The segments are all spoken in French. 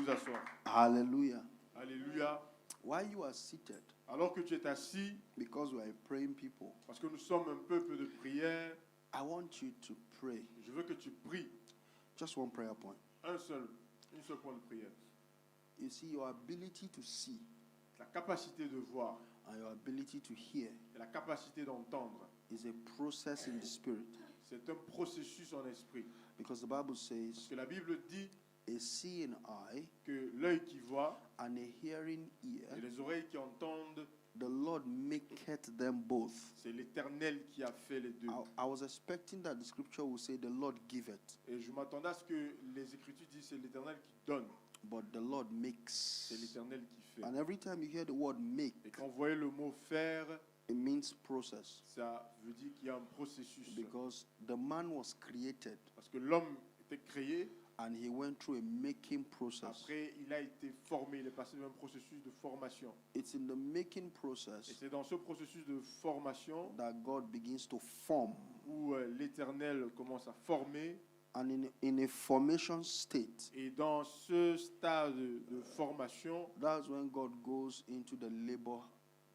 vous asseoir. Hallelujah. Alléluia. While you are seated, Alors que tu es assis, because we are praying people, parce que nous sommes un peuple de prière, I want you to pray. je veux que tu pries. Just one prayer point. Une seule point de prière. You see, your ability to see La capacité de voir and your ability to hear et la capacité d'entendre, is a process in the spirit. c'est un processus en esprit. Because the Bible Parce says, que la Bible dit a seeing eye que l'œil qui voit and a hearing et ear, les oreilles qui entendent, the Lord maketh them both. c'est l'Éternel qui a fait les deux. I was expecting that the scripture would say the Lord giveth, Et je m'attendais à ce que les Écritures disent c'est l'Éternel qui donne, but the Lord makes. c'est l'Éternel qui fait. And every time you hear the word make, Et quand vous voyez le mot faire, it means process. ça veut dire qu'il y a un processus. Because the man was created Parce que l'homme était créé, and he went through a making process. après il a été formé, il est passé dans un processus de formation. It's in the making Et process c'est dans ce processus de formation that God begins to form. où l'Éternel commence à former. And in a formation state, Et dans ce stade de formation, that's when God goes into the labor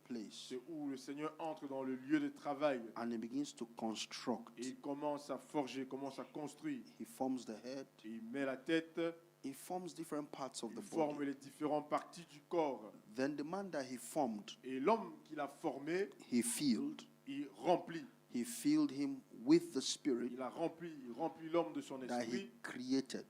place c'est où le Seigneur entre dans le lieu de travail. and he begins to construct. Et il commence à forger, commence à construire. He forms the head, Et il met la tête, he forms different parts of il the forme body. les différentes parties du corps. Then the man that he formed, Et l'homme qu'il a formé, he filled. il remplit. He filled him with the spirit Il remplit l'homme de son that he esprit. created.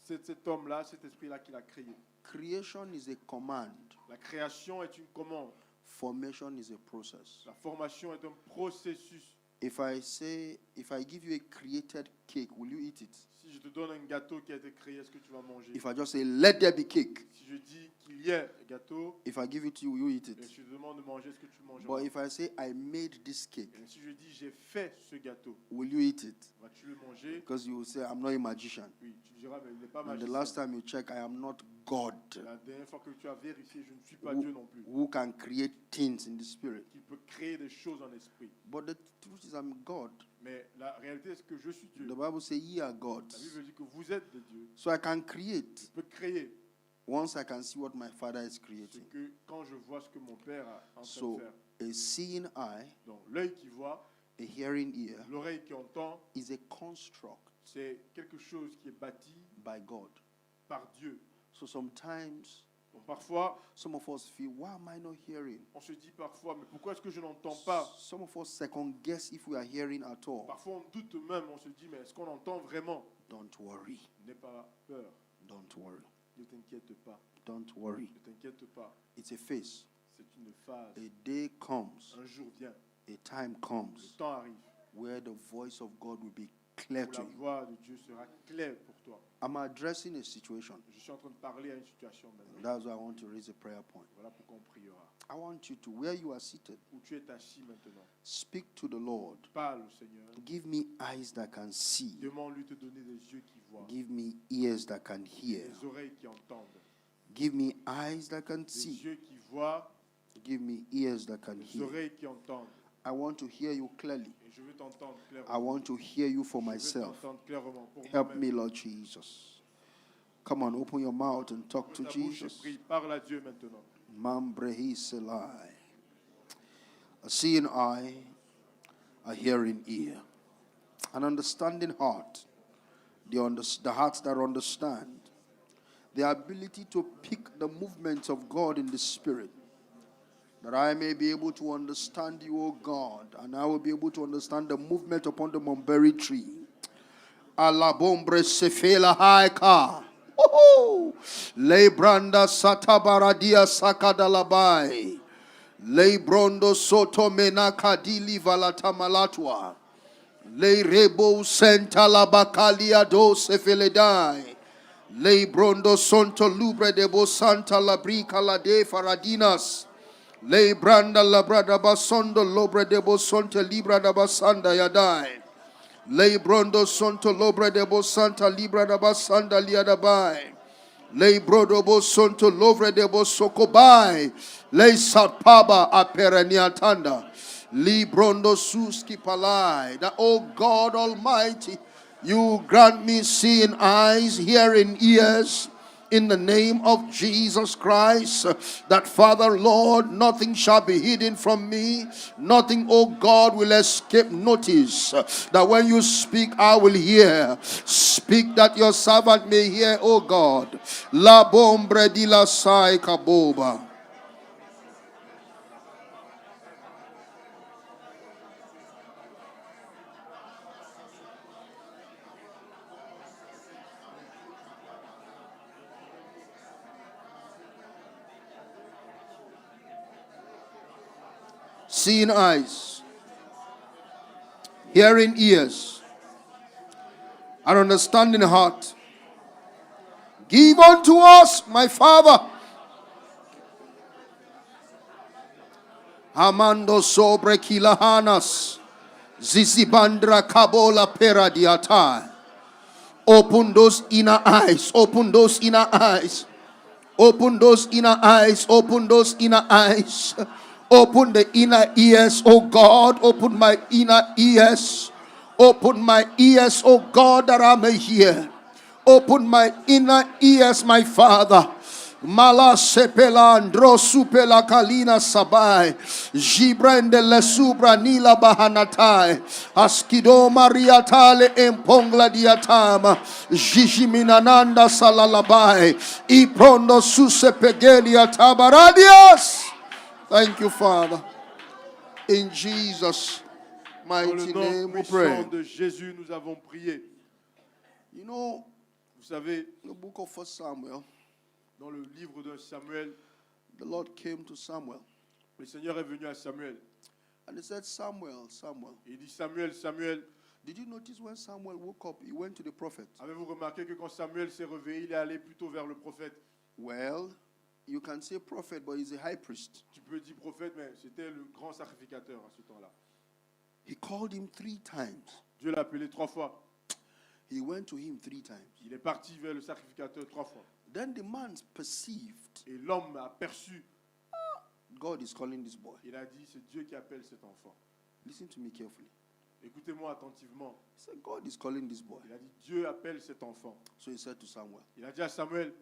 C'est cet homme-là, cet esprit-là qu'il a créé. Creation is a command. La création est une commande. Formation is a process. La formation est un processus. If I give you a created cake, will you eat it? Si je te donne un gâteau qui a été créé, est-ce que tu vas manger? If I just say, let there be cake, Si je dis qu'il y ait un gâteau, if I give it to you, will you eat et it? je te demande de manger, est-ce que tu mangeras? But if I say, I made this cake, Et si je dis j'ai fait ce gâteau, will you eat it? vas-tu le manger? Because you will say, I'm not a magician. Oui, tu diras, mais il n'est pas And the magicien. last time you check, I am not God, La dernière fois que tu as vérifié, je ne suis pas Who- Dieu non plus, who can create things in the spirit. qui peut créer des choses en esprit. But the truth is, I'm God. Mais la réalité est que je suis Dieu. The Bible says, ye are La gods. Bible dit que vous êtes des dieux. So I can create Je peux créer. once I can see what my Father is C'est creating. que quand je vois ce que mon Père est en train So de faire. a seeing eye, Donc l'œil qui voit, a hearing ear, l'oreille qui entend, is a construct c'est quelque chose qui est bâti by God. par Dieu. So sometimes, Donc parfois, some of us feel, why am I not hearing? on se dit parfois, mais pourquoi est-ce que je n'entends pas? Some of us second guess if we are hearing at all. Parfois on doute même, on se dit, mais est-ce qu'on entend vraiment? Don't worry. N'aie pas peur, Don't worry. ne t'inquiète pas, Don't worry. ne t'inquiète pas. It's a phase. C'est une phase. A day comes, Un jour vient, a time le comes temps arrive, where the voice of God will be clear où to la you. voix de Dieu sera claire pour toi. I'm addressing a situation. Je suis en train de parler à une situation maintenant. That's why I want to raise a prayer point. Voilà pourquoi on priera. I want you to, where you are seated, Où tu es assis maintenant, speak to the Lord. parle au Seigneur. Give me eyes that can see. Demande-lui de te donner des yeux qui voient, Give me ears that can hear. des oreilles qui entendent, Give me eyes that can des see. yeux qui voient, Give me ears that can des hear. oreilles qui entendent. I want to hear you clearly. Et je veux t'entendre clairement. I want to hear you for Je veux myself. t'entendre clairement pour Help moi-même. me, Lord Jesus. Come on, open your mouth and talk Ouvre to ta bouche et Jesus. prie. Parle à Dieu maintenant. Mambrehi Selai. A seeing eye, a hearing ear, an understanding heart, the hearts that understand, the ability to pick the movements of God in the Spirit, that I may be able to understand you, O God, and I will be able to understand the movement upon the mulberry tree. Alabombre sefela haika. Lebranda satabaradia sakadalabai. Lebrondo soto menakadili valatamalatua. Le rebo senta labakalia do sefeledai. Lebrondo sonto lubre debo santa labrica la de faradinas. Lebranda labrada basondo lobre debo sonte libra da basanda yadai. Lebrondo sonto lobre debo santa libra da basanda liadabai. Le brodobo sonto lovre debo sokobai. Le satpaba apereniatanda. Li brondo suski palai. That, oh God Almighty, you grant me seeing eyes, hearing ears, in the name of Jesus Christ, that Father, Lord, nothing shall be hidden from me. Nothing, oh God, will escape notice. That when you speak, I will hear. Speak that your servant may hear, oh God. La bombre di la sai kaboba. Seeing eyes, hearing ears, and understanding heart. Give unto us, my Father. Amando sobre kilahanas, zizibandra kabola peradiata. Open those inner eyes, open those inner eyes. Open those inner eyes, open those inner eyes. Open the inner ears, oh God. Open my inner ears. Open my ears, oh God, that I may hear. Open my inner ears, my Father. Mala sepela andro supela kalina sabai jibrende le subra nila bahanatai askido maria tale empongla diatama jijiminananda salalabai iprondo susepegelia tabaradias. Thank you, Father. In Jesus' Dans le mighty nom name we pray. puissant de Jésus, nous avons prié. You know, Vous savez, the book of 1 Samuel, dans le livre de Samuel, the Lord came to Samuel le Seigneur est venu à Samuel. and he said, Samuel, Samuel. Il dit, Samuel, Samuel, Did you notice when Samuel woke up, he went to the prophet? avez-vous remarqué que quand Samuel s'est réveillé, il est allé plutôt vers le prophète? Well, you can say prophet, but he's a high priest. Tu peux dire prophète, mais c'était le grand sacrificateur à ce temps-là. He called him 3 times. Dieu l'a appelé 3 fois. He went to him 3 times. Il est parti vers le sacrificateur 3 fois. Then the man perceived, Et l'homme a perçu, God is calling this boy. il a dit, c'est Dieu qui appelle cet enfant. Listen to me carefully. Écoutez-moi attentivement. He said, God is calling this boy. Il a dit, Dieu appelle cet enfant. So he said to Samuel, Il a dit à Samuel,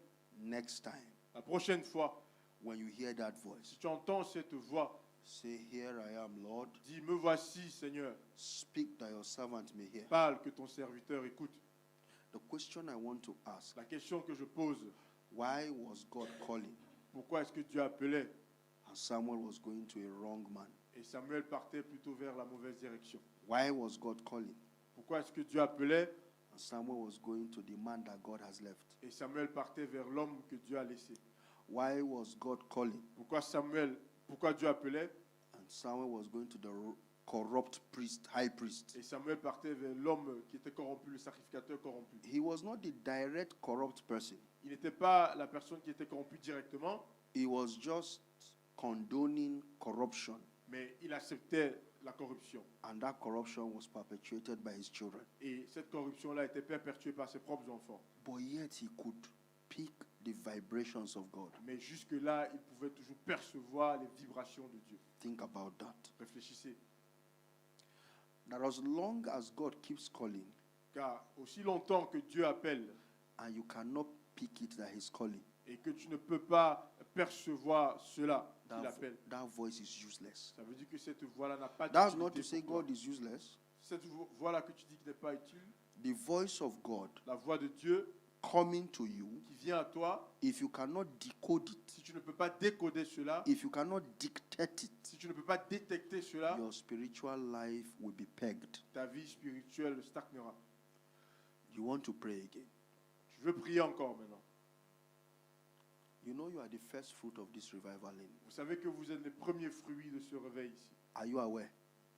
next time, la prochaine fois, when you hear that voice, si tu entends cette voix, say, here I am, Lord. dis, me voici, Seigneur. Speak that your servant may hear. Parle, que ton serviteur écoute. The question I want to ask, La question que je pose, why was God calling? pourquoi est-ce que Dieu appelait And Samuel was going to a wrong man. et Samuel partait plutôt vers la mauvaise direction? Why was God calling? Pourquoi est-ce que Dieu appelait And Samuel was going to the man that God has left. et Samuel partait vers l'homme que Dieu a laissé? Why was God calling? Pourquoi Dieu appelait And Samuel was going to the corrupt priest, high priest. et Samuel partait vers l'homme qui était corrompu, le sacrificateur corrompu? He was not the direct corrupt person. Il n'était pas la personne qui était corrompue directement, He was just condoning corruption. mais il acceptait la corruption. And that corruption was perpetuated by his children. Et cette corruption-là était perpétuée par ses propres enfants. But yet he could pick the vibrations of God. Mais jusque-là, il pouvait toujours percevoir les vibrations de Dieu. Think about that. Réfléchissez. That as long as God keeps calling, Car aussi longtemps que Dieu appelle and you cannot pick it that he's calling, et que tu ne peux pas percevoir cela qu'il appelle, that voice is useless. ça veut dire que cette voix-là n'a pas That's not to d'utilité say pour toi. God is useless. Cette voix-là que tu dis qui n'est pas utile, The voice of God la voix de Dieu coming to you, qui vient à toi, if you cannot decode it, si tu ne peux pas décoder cela, if you cannot dictate it, si tu ne peux pas détecter cela, your spiritual life will be pegged. ta vie spirituelle stagnera. You want to pray again. Tu veux prier encore maintenant. You know you are the first fruit of this revival in. Vous savez que vous êtes les premiers fruits de ce réveil ici. Are you aware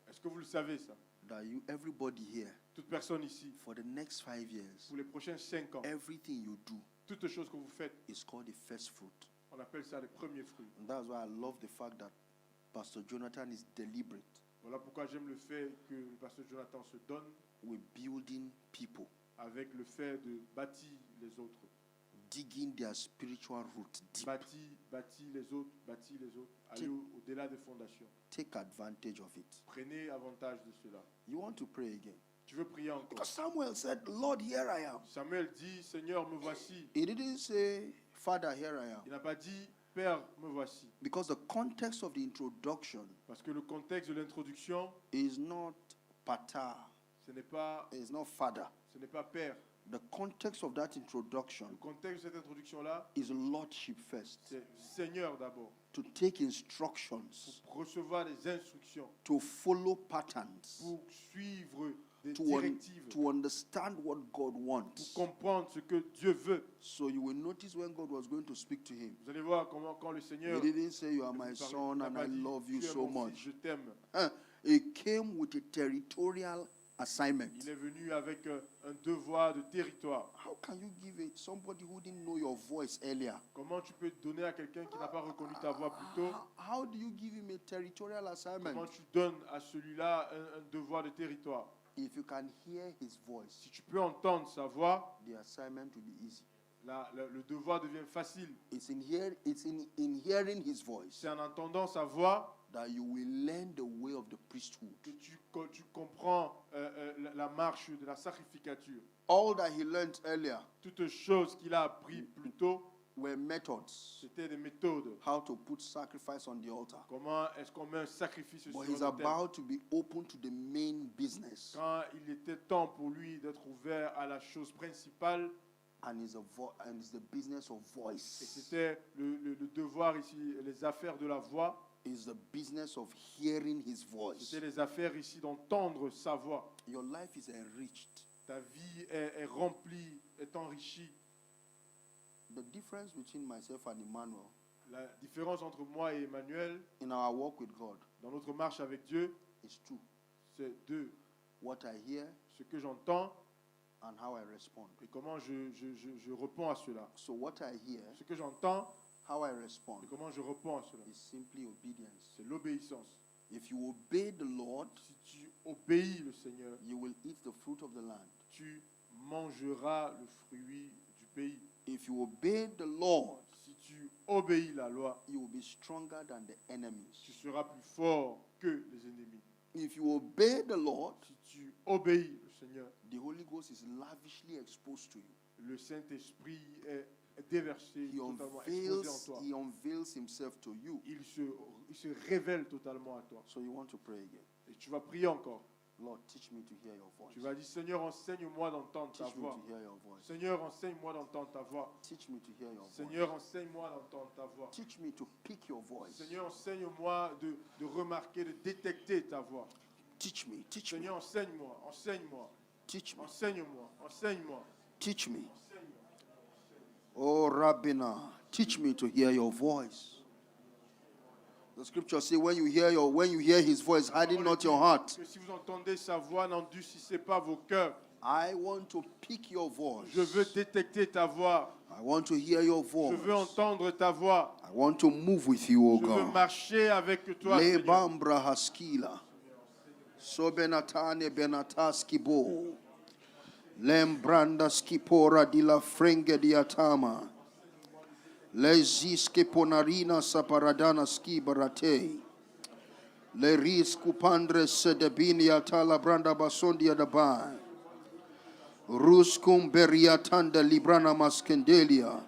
Est-ce que vous le savez ça? that everybody here, Toute personne ici, for the next 5 years, pour les prochains 5 ans, everything you do toutes les choses que vous faites, is called the first fruit. on appelle ça les premiers fruits. And that's why I love the fact that Pastor Jonathan is deliberate Voilà pourquoi j'aime le fait que le pasteur Jonathan se donne with building people, avec le fait de bâtir les autres. digging their spiritual root deep. Bâtir les autres, aller au-delà des fondations. Take advantage of it. Prenez avantage de cela. You want to pray again. Tu veux prier encore? Because Samuel said, Lord, here I am. Samuel dit, Seigneur, me voici. He didn't say, Father, here I am. Il n'a pas dit, Père, me voici. Because the context of the introduction Parce que le contexte de l'introduction, is not Pata, ce n'est pas Father. Père. The context of that introduction Le contexte de cette introduction-là, is lordship first. c'est Seigneur d'abord. To take instructions, Pour recevoir les instructions, to follow patterns, pour suivre des to directives, understand what God pour wants. comprendre ce que Dieu veut. So you will notice when God was going to speak to him, Vous allez voir comment quand le he Seigneur didn't say, You are lui my parlait, son il n'a and pas I dit, love you tu es so mon fils, much. je t'aime. He came with a territorial assignment. Il est venu avec un devoir de territoire. How can you give it somebody who didn't know your voice earlier? Comment tu peux donner à quelqu'un qui n'a pas reconnu ta voix plus tôt? How do you give him a territorial assignment? Comment tu donnes à celui-là un devoir de territoire? If you can hear his voice, Si tu peux entendre sa voix, the assignment will be easy. le devoir devient facile. It's in hearing his voice C'est en entendant sa voix that you will learn the way of the priesthood. que tu comprends la marche de la sacrificature. All that he learned earlier Toutes choses qu'il a appris plus tôt, were methods. c'était des méthodes. How to put sacrifice on the altar. Comment est-ce qu'on met un sacrifice sur But he's l'autel? about to be open to the main business. Quand il était temps pour lui d'être ouvert à la chose principale, And it's the business of et voice. c'était le devoir ici, les affaires de la voix, It's the business of hearing his voice. c'était les affaires ici d'entendre sa voix. Your life is enriched. Ta vie est remplie, est enrichie. The difference between myself and Emmanuel La différence entre moi et Emmanuel in our walk with God dans notre marche avec Dieu, is two. c'est deux. What I hear Ce que j'entends and how I respond. et comment je réponds à cela. So what I hear, Ce que j'entends how I respond et comment je réponds à cela. is simply obedience. C'est l'obéissance. If you obey the Lord, Si tu obéis le Seigneur, you will eat the fruit of the land. tu mangeras le fruit du pays. If you obey the Lord, Si tu obéis la loi, you will be stronger than the tu enemies. seras plus fort que les ennemis. If you obey the Lord, Si tu obéis le Seigneur, the Holy Ghost is lavishly exposed to you. le Saint-Esprit est déversé, He totalement exposé en unveils, toi. he unveils himself to you. Il se révèle totalement à toi. So you want to pray again. Et tu vas prier encore. Lord, teach me to hear your voice. Tu vas dire, Seigneur, enseigne-moi d'entendre ta Teach me voix. to hear your voice. Seigneur, enseigne-moi d'entendre ta voix. Teach me to hear your voice. Seigneur, enseigne-moi d'entendre ta voix. Teach me to pick your voice. Seigneur, enseigne-moi de remarquer, de détecter ta voix. Teach me, teach me, Seigneur, enseigne-moi, enseigne-moi, teach me, enseigne-moi, enseigne-moi. teach me. Oh, Rabbina, teach me to hear your voice. The scripture says, when you hear his voice, harden not your heart. Que si vous entendez sa voix, n'endurcissez pas vos cœurs. I want to pick your voice. Je veux détecter ta voix. I want to hear your Je voice. veux entendre ta voix. I want to move with you, O Je veux God. marcher avec toi, Seigneur. Lebambra haskila. Sobenatane benataski bo. Lembranda skipora di la frenge di atama. Leziske ponarina saparadana ski barate. Le risku pandre sedebini atala branda basondi adabai. Ruskum beriatanda librana maskendelia.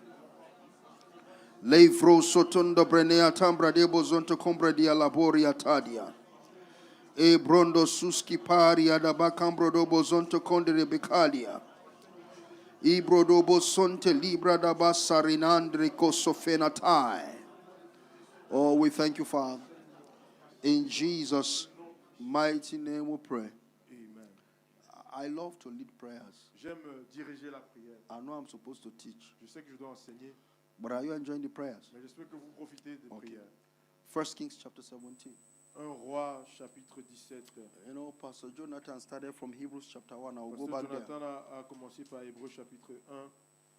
Leivro sotondo brenea tambra debo zonto combra dia laboria tadia. E brondo suski paria da bacambro dobo zonto condere becalia. Ibro dobo sonte libra da basarinandre kosofenatai. Oh, we thank you, Father. In Jesus' mighty name we pray. Amen. I love to lead prayers. J'aime diriger la prière. I know I'm supposed to teach, Je sais que je dois enseigner, but are you enjoying the prayers? mais j'espère que vous profitez des Okay. prières. 1 Kings chapter 17. 1 Roi, chapitre 17. You know, Pastor Jonathan started from Hebrews chapter 1. I will go Pasteur back there. Jonathan a commencé par Hébreux chapitre 1.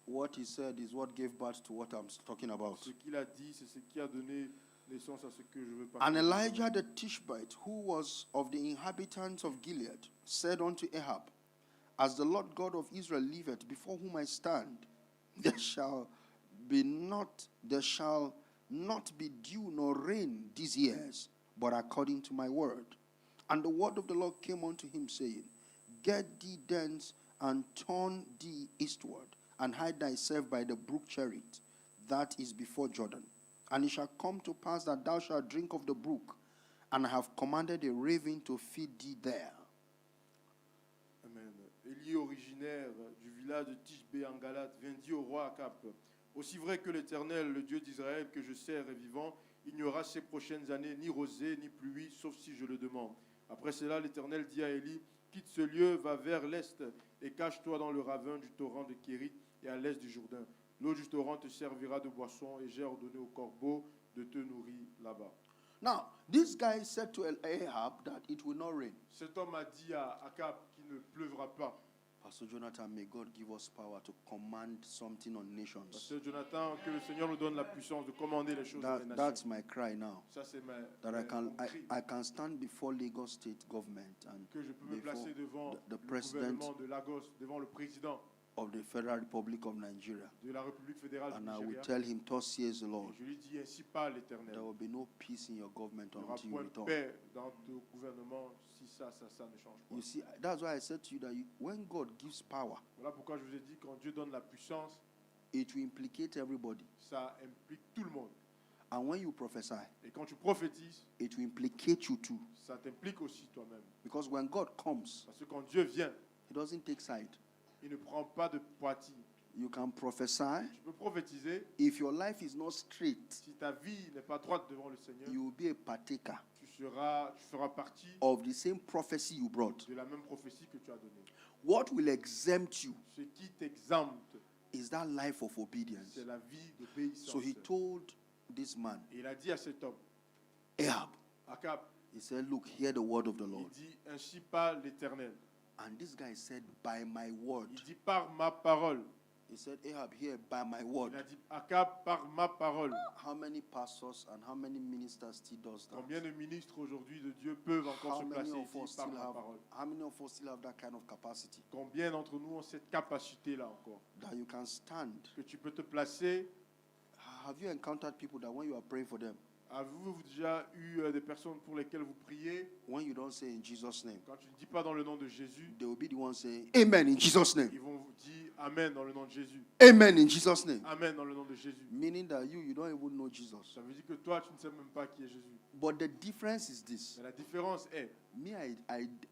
What he said is what gave birth to what I'm talking about. Ce qu'il a dit, c'est ce qui a donné naissance à ce que je veux And parler. Elijah the Tishbite, who was of the inhabitants of Gilead, said unto Ahab, As the Lord God of Israel liveth, before whom I stand, there shall not be dew nor rain these years, but according to my word. And the word of the Lord came unto him, saying, Get thee thence and turn thee eastward, and hide thyself by the brook Cherith, that is before Jordan. And it shall come to pass that thou shalt drink of the brook, and I have commanded a raven to feed thee there. Amen. Élie, originaire du village de Tishbé en Galate, vint dire au roi Akab: Aussi vrai que l'Éternel, le Dieu d'Israël, que je sers est vivant, il n'y aura ces prochaines années ni rosée ni pluie, sauf si je le demande. Après cela, l'Éternel dit à Élie: Quitte ce lieu, va vers l'est et cache-toi dans le ravin du torrent de Kérit et à l'est du Jourdain. L'eau du torrent te servira de boisson et j'ai ordonné aux corbeaux de te nourrir là-bas. Now, this guy said to Ahab that it will not rain. Cet homme a dit à Akab qu'il ne pleuvra pas. Pastor Jonathan, may God give us power to command something on nations. Pasteur Jonathan, que le Seigneur nous donne la puissance de commander les choses dans les That's nations. my cry now. Ça, c'est That mon cri. I can stand before Lagos State government and Que je peux me before placer devant the le president gouvernement de Lagos, devant le président of the Federal Republic of Nigeria, de la République fédérale and du I will Nigeria. tell him, thus says the Et Lord, je lui dis ainsi pas l'Éternel. there will be no peace in your government Il n'y aura until you point de return. paix dans le gouvernement si ça ne change pas. You see, that's why I said to you that when God gives power, Voilà pourquoi je vous ai dit, quand Dieu donne la puissance, it will implicate everybody. ça implique tout le monde. And when you prophesy, Et quand tu prophétises, it will implicate you too. ça t'implique aussi toi-même. Because when God comes, Parce que quand Dieu vient, He doesn't take side. il ne prend pas de parti. You can prophesy. Tu peux prophétiser. If your life is not straight, Si ta vie n'est pas droite devant le Seigneur, you will be a partaker tu feras partie of the same prophecy you brought. de la même prophétie que tu as donnée. What will exempt you Ce qui t'exempte, is that life of obedience. c'est la vie d'obéissance. So he told this man, Et il a dit à cet homme, Ahab, Akab, he said, look, hear the word of the il Lord. dit, ainsi parle l'Éternel. And this guy said, by my word. Il dit, par ma parole. He said, Ahab, here, by my word. Il a dit, Akab, par ma parole. How many pastors and how many ministers still does that? Combien de ministres aujourd'hui de Dieu peuvent encore How se many placer of us ici par still ma have, parole? how many of us still have that kind of capacity Combien d'entre nous ont cette capacité-là encore? that you can stand? Que tu peux te placer. Have you encountered people that when you are praying for them, Avez-vous déjà eu des personnes pour lesquelles vous priez? when you don't say in Jesus' name, Quand tu ne dis pas dans le nom de Jésus, they will be the ones saying, Amen in Jesus' name. ils vont vous dire Amen dans le nom de Jésus. Amen in Jesus' name. Amen dans le nom de Jésus. Meaning that you don't even know Jesus. Ça veut dire que toi, tu ne sais même pas qui est Jésus. But the difference is this. Mais la différence est, Me,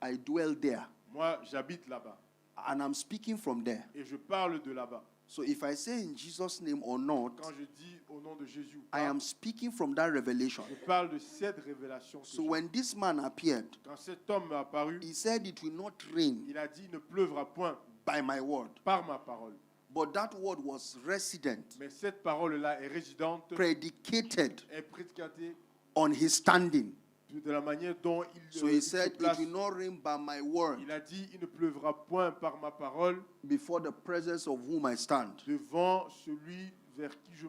I dwell there, moi, j'habite là-bas and I'm speaking from there. et je parle de là-bas. So if I say in Jesus' name or not, Quand je dis au nom de Jésus ou I pas, am speaking from that revelation. je parle de cette révélation. Que So j'ai. when this man appeared, Quand cet homme est apparu, he said it will not rain il a dit il ne pleuvra point by my word. par ma parole. But that word was resident, Mais cette parole-là est résidente, predicated est prédicatée on his standing. de la manière dont So il he se said, it place. will not rain by my word Il a dit il ne pleuvra point par ma parole before the presence of whom I stand. devant celui vers qui je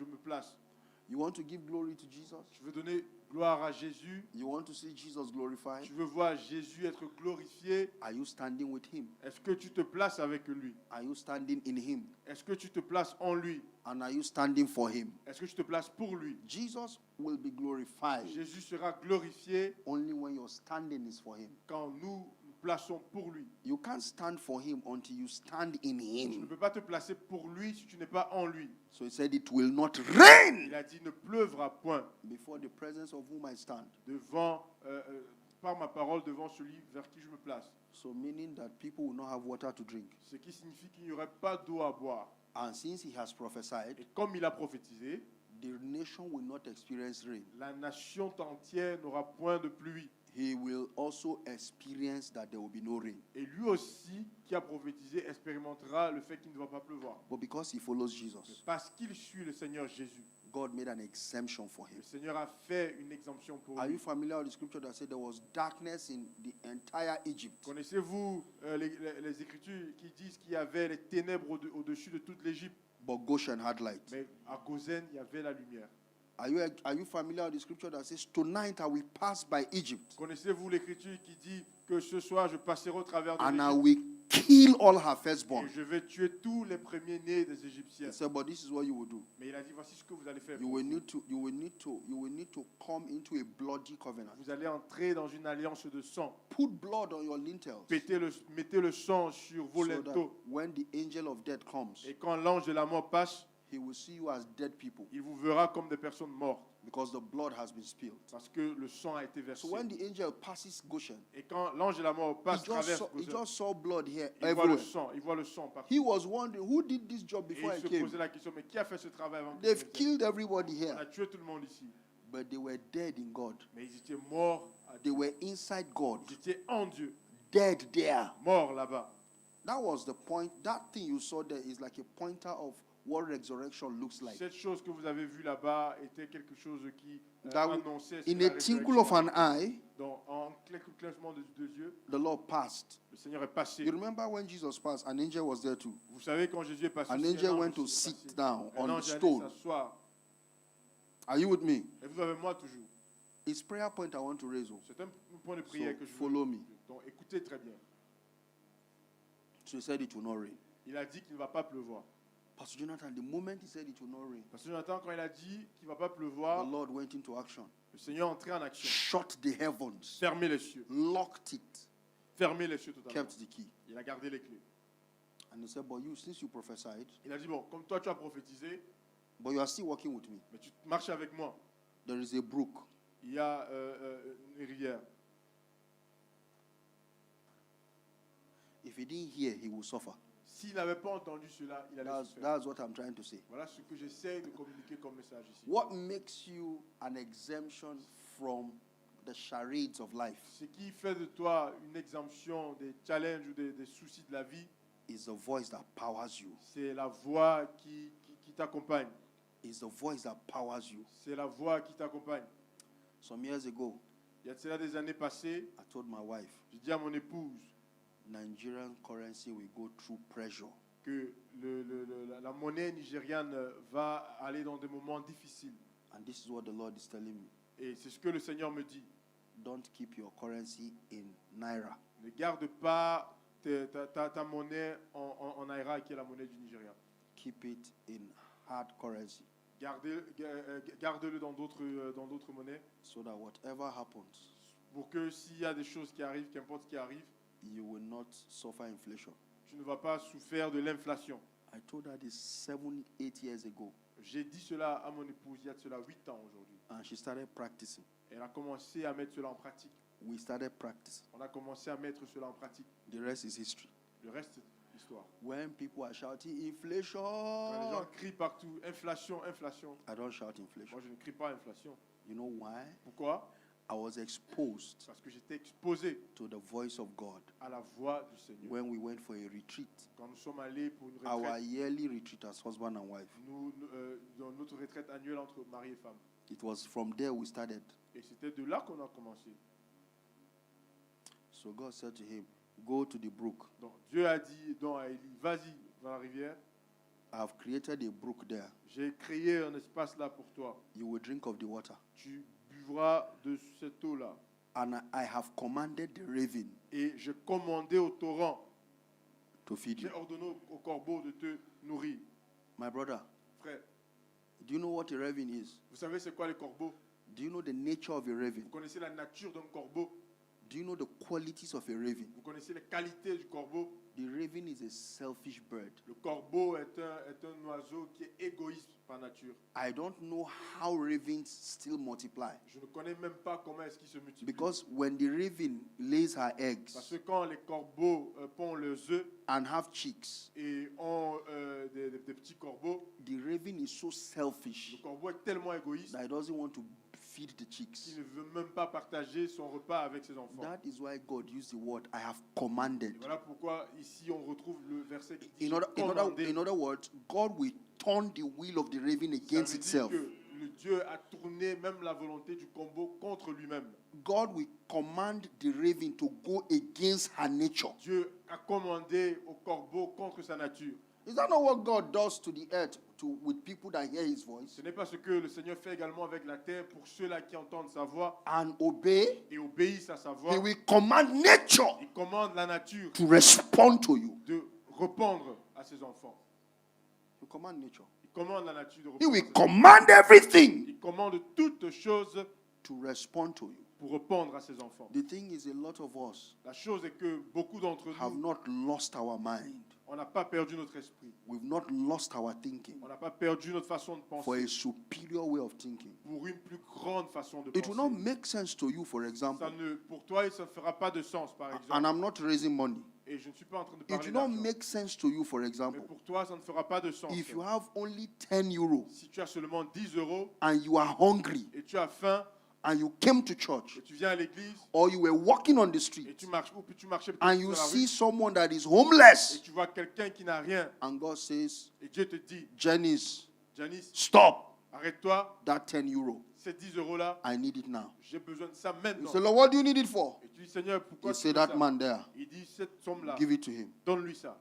me place. You want to give glory to Jesus? Je veux donner gloire à Jésus. You want to see Jesus glorified? Tu veux voir Jésus être glorifié. Are you standing with him? Est-ce que tu te places avec lui? Are you standing in him? Est-ce que tu te places en lui? And are you standing for him? Est-ce que tu te places pour lui? Jesus will be glorified Jésus sera glorifié only when your standing is for him. quand nous nous plaçons pour lui. You can't stand for him until you stand in Tu ne him. peux pas te placer pour lui si tu n'es pas en lui. So he said, it will not rain Il a dit ne pleuvra point before the presence of whom I stand. devant, par ma parole devant celui vers qui je me place. So meaning that people will not have water to drink. Ce qui signifie qu'il n'y aurait pas d'eau à boire. And since he has prophesied, Et comme il a prophétisé, the nation will not experience rain. la nation entière n'aura point de pluie. He will also experience that there will be no rain. Et lui aussi, qui a prophétisé, expérimentera le fait qu'il ne va pas pleuvoir. But because he follows Jesus, Parce qu'il suit le Seigneur Jésus. God made an exemption for him. Le Seigneur a fait une exemption pour Are lui. you familiar with the scripture that said there was darkness in the entire Egypt? Connaissez-vous les Écritures qui disent qu'il y avait les ténèbres au-dessus de toute l'Égypte, But Goshen had light. mais à Gozen, il y avait la lumière. Are you familiar with the scripture that says, tonight I will pass by Egypt Connaissez-vous l'Écriture qui dit que ce soir je passerai au travers de and I l'Égypte will kill all her et firstborn. je vais tuer tous les premiers-nés des Égyptiens. He said, but this is what you will do. Mais il a dit, voici ce que vous allez faire. You will need to come into a bloody covenant. Vous allez entrer dans une alliance de sang. Put blood on your lintels. Mettez le sang sur vos So that linteaux. when the angel of death comes, Et quand l'ange de la mort passe, he will see you as dead people il vous verra comme des personnes mortes. because the blood has been spilled. Parce que le sang a été versé. So when the angel passes Goshen, Et quand l'ange de la mort he passe, traverse, he Goshen, just saw blood here il voit le everywhere. sang. Il voit le sang partout. He was wondering, who did this job Et before I il se came? posait la question, mais qui a fait ce travail avant que je They've vienne? killed everybody On here, a tué tout le monde ici. but they were dead in God. Mais ils étaient morts. They were inside God, Ils étaient en Dieu. dead there. Morts là-bas. That was the point. That thing you saw there is like a pointer of what resurrection looks like. Cette chose que vous avez vue là-bas était quelque chose qui That annonçait ce in que la a tinkle of résurrection. an eye, Donc, en claquement de yeux, the Lord passed. le Seigneur est passé. You remember when Jesus passed, an angel was there too. Vous savez, quand Jésus est passé, An aussi, angel un ange went to aussi est sit passé. down Un on the ange allait stone. s'asseoir. Are you with me? Et vous avez moi toujours. It's prayer point I want to raise. C'est un point de prière So que je veux. follow me. Donc, écoutez très bien. So he said it will not rain. Il a dit qu'il ne va pas pleuvoir. Pastor Jonathan, the moment he said it will not rain, Parce que Jonathan, quand il a dit qu'il ne va pas the pleuvoir, Lord went into action. le Seigneur est entré en action. Shut the heavens, Fermez les cieux. locked it, Fermez les cieux totalement. kept the key. Il a gardé les clés. And he said, but you, since you prophesied, Il a dit, bon, comme toi tu as prophétisé, but you are still working with me, mais tu marches avec moi. there is a brook. Il y a une rivière. If he didn't hear, he will suffer. S'il n'avait pas entendu cela, il allait souffrir. That's what I'm trying to say. Voilà ce que j'essaie de communiquer comme message ici. What makes you an exemption from the charades of life Ce qui fait de toi une exemption des challenges ou des soucis de la vie, is the voice that powers you. c'est la voix qui t'accompagne. Is the voice that powers you. C'est la voix qui t'accompagne. Some years ago, Il y a de cela des années passées, I told my wife, j'ai dit à mon épouse Nigerian currency will go through pressure. que la monnaie nigériane va aller dans des moments difficiles. And this is what the Lord is telling me. Et c'est ce que le Seigneur me dit. Don't keep your currency in naira. Ne garde pas ta monnaie en Naira, qui est la monnaie du Nigeria. Keep it in hard currency Garde-le dans d'autres monnaies so that whatever happens, pour que s'il y a des choses qui arrivent, qu'importe ce qui arrive, you will not suffer inflation. tu ne vas pas souffrir de l'inflation. I told her this 7-8 years ago, J'ai dit cela à mon épouse il y a de cela 8 ans aujourd'hui. and she started practicing. Elle a commencé à mettre cela en pratique. We started practicing. On a commencé à mettre cela en pratique. The rest is history. Le reste, c'est l'histoire. When people are shouting Quand les inflation, gens crient partout, inflation, inflation. I don't shout inflation. Moi, je ne crie pas inflation. You know why? Pourquoi? I was exposed Parce que j'étais exposé to the voice of God à la voix du Seigneur. when we went for a retreat. Quand nous sommes allés pour une Our retraite, yearly retreat as husband and wife. dans notre retraite annuelle entre mari et femme. It was from there we started. Et c'était de là qu'on a commencé. So God said to him, go to the brook. Donc Dieu a dit à Élie, vas-y dans la rivière. I have created a brook there. J'ai créé un espace là pour toi. You will drink of the water. Tu buvras de cette eau-là. And I have commanded the raven Et j'ai commandé au torrent, to feed j'ai you. ordonné au corbeau de te nourrir. My brother, Frère, do you know what a raven is? vous savez c'est quoi les corbeaux? Do you know the nature of a raven? Vous connaissez la nature d'un corbeau? Do you know the qualities of a raven? Vous connaissez les qualités du corbeau? The raven is a selfish bird. Le corbeau est un oiseau qui est égoïste par nature. I don't know how ravens still multiply. Je ne connais même pas comment est-ce qu'il se multiplie. Because when the raven lays her Parce eggs que quand les corbeaux pondent leurs œufs and have chicks, et ont des petits corbeaux, the raven is so le selfish corbeau est tellement égoïste that he doesn't want to feed the qu'il chicks. ne veut même pas partager son repas avec ses enfants. That is why God used the word I have Et commanded. voilà pourquoi ici on retrouve le verset qui dit In commandé. other words, God will turn the will of the raven Ça against veut dire itself. que le Dieu a tourné même la volonté du corbeau contre lui-même. God will command the raven to go against her nature. Dieu a commandé au corbeau contre sa nature. Is that not what God does to the earth with people that hear his voice Ce n'est pas ce que le Seigneur fait également avec la terre pour ceux-là qui entendent sa voix and obey? et obéissent à sa voix. He will command nature Il commande la nature to respond to you. de répondre à ses enfants. He will command nature. Il commande la nature de He répondre à will ses enfants. command everything Il commande toutes choses to respond to you. pour répondre à ses enfants. The thing is, a lot of us La chose est que beaucoup d'entre have nous, not lost our mind. on n'a pas perdu notre esprit. We've not lost our thinking On n'a pas perdu notre façon de for penser a superior way of thinking. pour une plus grande façon de It will not penser. make sense to you, for example, Pour toi, ça ne fera pas de sens, par exemple. and I'm not raising money. Et je ne suis pas en train de It parler will not d'argent. make sense to you, for Mais example, pour toi, ça ne fera pas de sens. if you have only 10 euros Si tu as seulement 10 euros and you are hungry et tu as faim and you came to church et tu viens à l'église or you were walking on the et street tu marches ou puis tu marchais peut-être and sur you la see rue someone that is et homeless tu vois quelqu'un qui n'a rien and God says, et Dieu te dit, Janice, Janice, stop arrête-toi, that 10 euros. ces 10 euros-là, I need it now. j'ai besoin de ça You maintenant. say, Lord, what do you need it for? Et tu dis, Seigneur, pourquoi You tu say, veux that ça? man there, Il dit, cette somme-là, give it to him. donne-lui ça.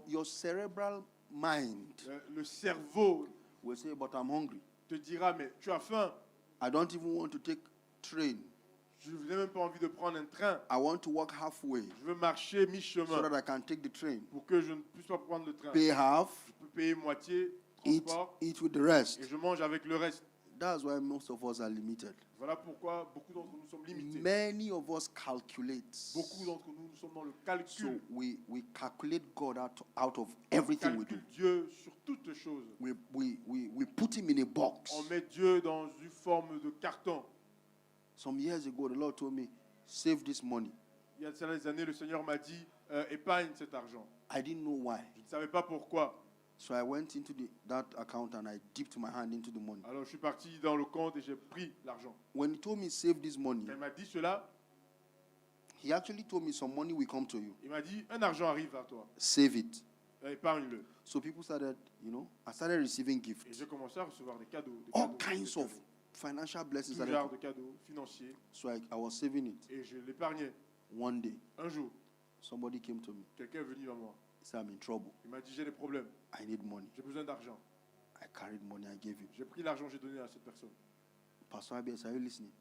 Your cerebral mind Le cerveau will say, but I'm hungry. te dira, mais tu as faim. I don't even want to take train. Je n'ai même pas envie de prendre un train. I want to walk halfway Je veux marcher so mi-chemin that I can take the train. pour que je ne puisse pas prendre le train. Pay half, Je peux payer moitié, eat transport, with the rest. et je mange avec le reste. That's why most of us are limited. Voilà pourquoi beaucoup d'entre nous sommes limités. Many of us calculate. Beaucoup d'entre nous, nous sommes dans le So calcul. we calculate God out of On everything we do. calcule Dieu sur toutes choses. We put him in a box. On met Dieu dans une forme de carton. Some years ago, the Lord told me, save this money. Il y a des années, le Seigneur m'a dit, épargne cet argent. I didn't know why. Je ne savais pas pourquoi. So I went into that account and I dipped my hand into the money. Alors je suis parti dans le compte et j'ai pris l'argent. When he told me save this money, Quand il m'a dit cela, he actually told me some money will come to you. il m'a dit, un argent arrive à toi. Save it. Épargne-le. So people started, I started receiving Et gifts. j'ai commencé à recevoir des cadeaux. All kinds of financial blessings. Tout genre de cadeaux financiers. So I was saving it. Et je l'épargnais. One day, Un jour, somebody came to me. quelqu'un est venu à moi. He said, I'm in trouble. Il m'a dit, j'ai des problèmes. I need money. J'ai besoin d'argent. I carried money, I gave him. J'ai pris l'argent, j'ai donné à cette personne. Pastor Abies, are you listening?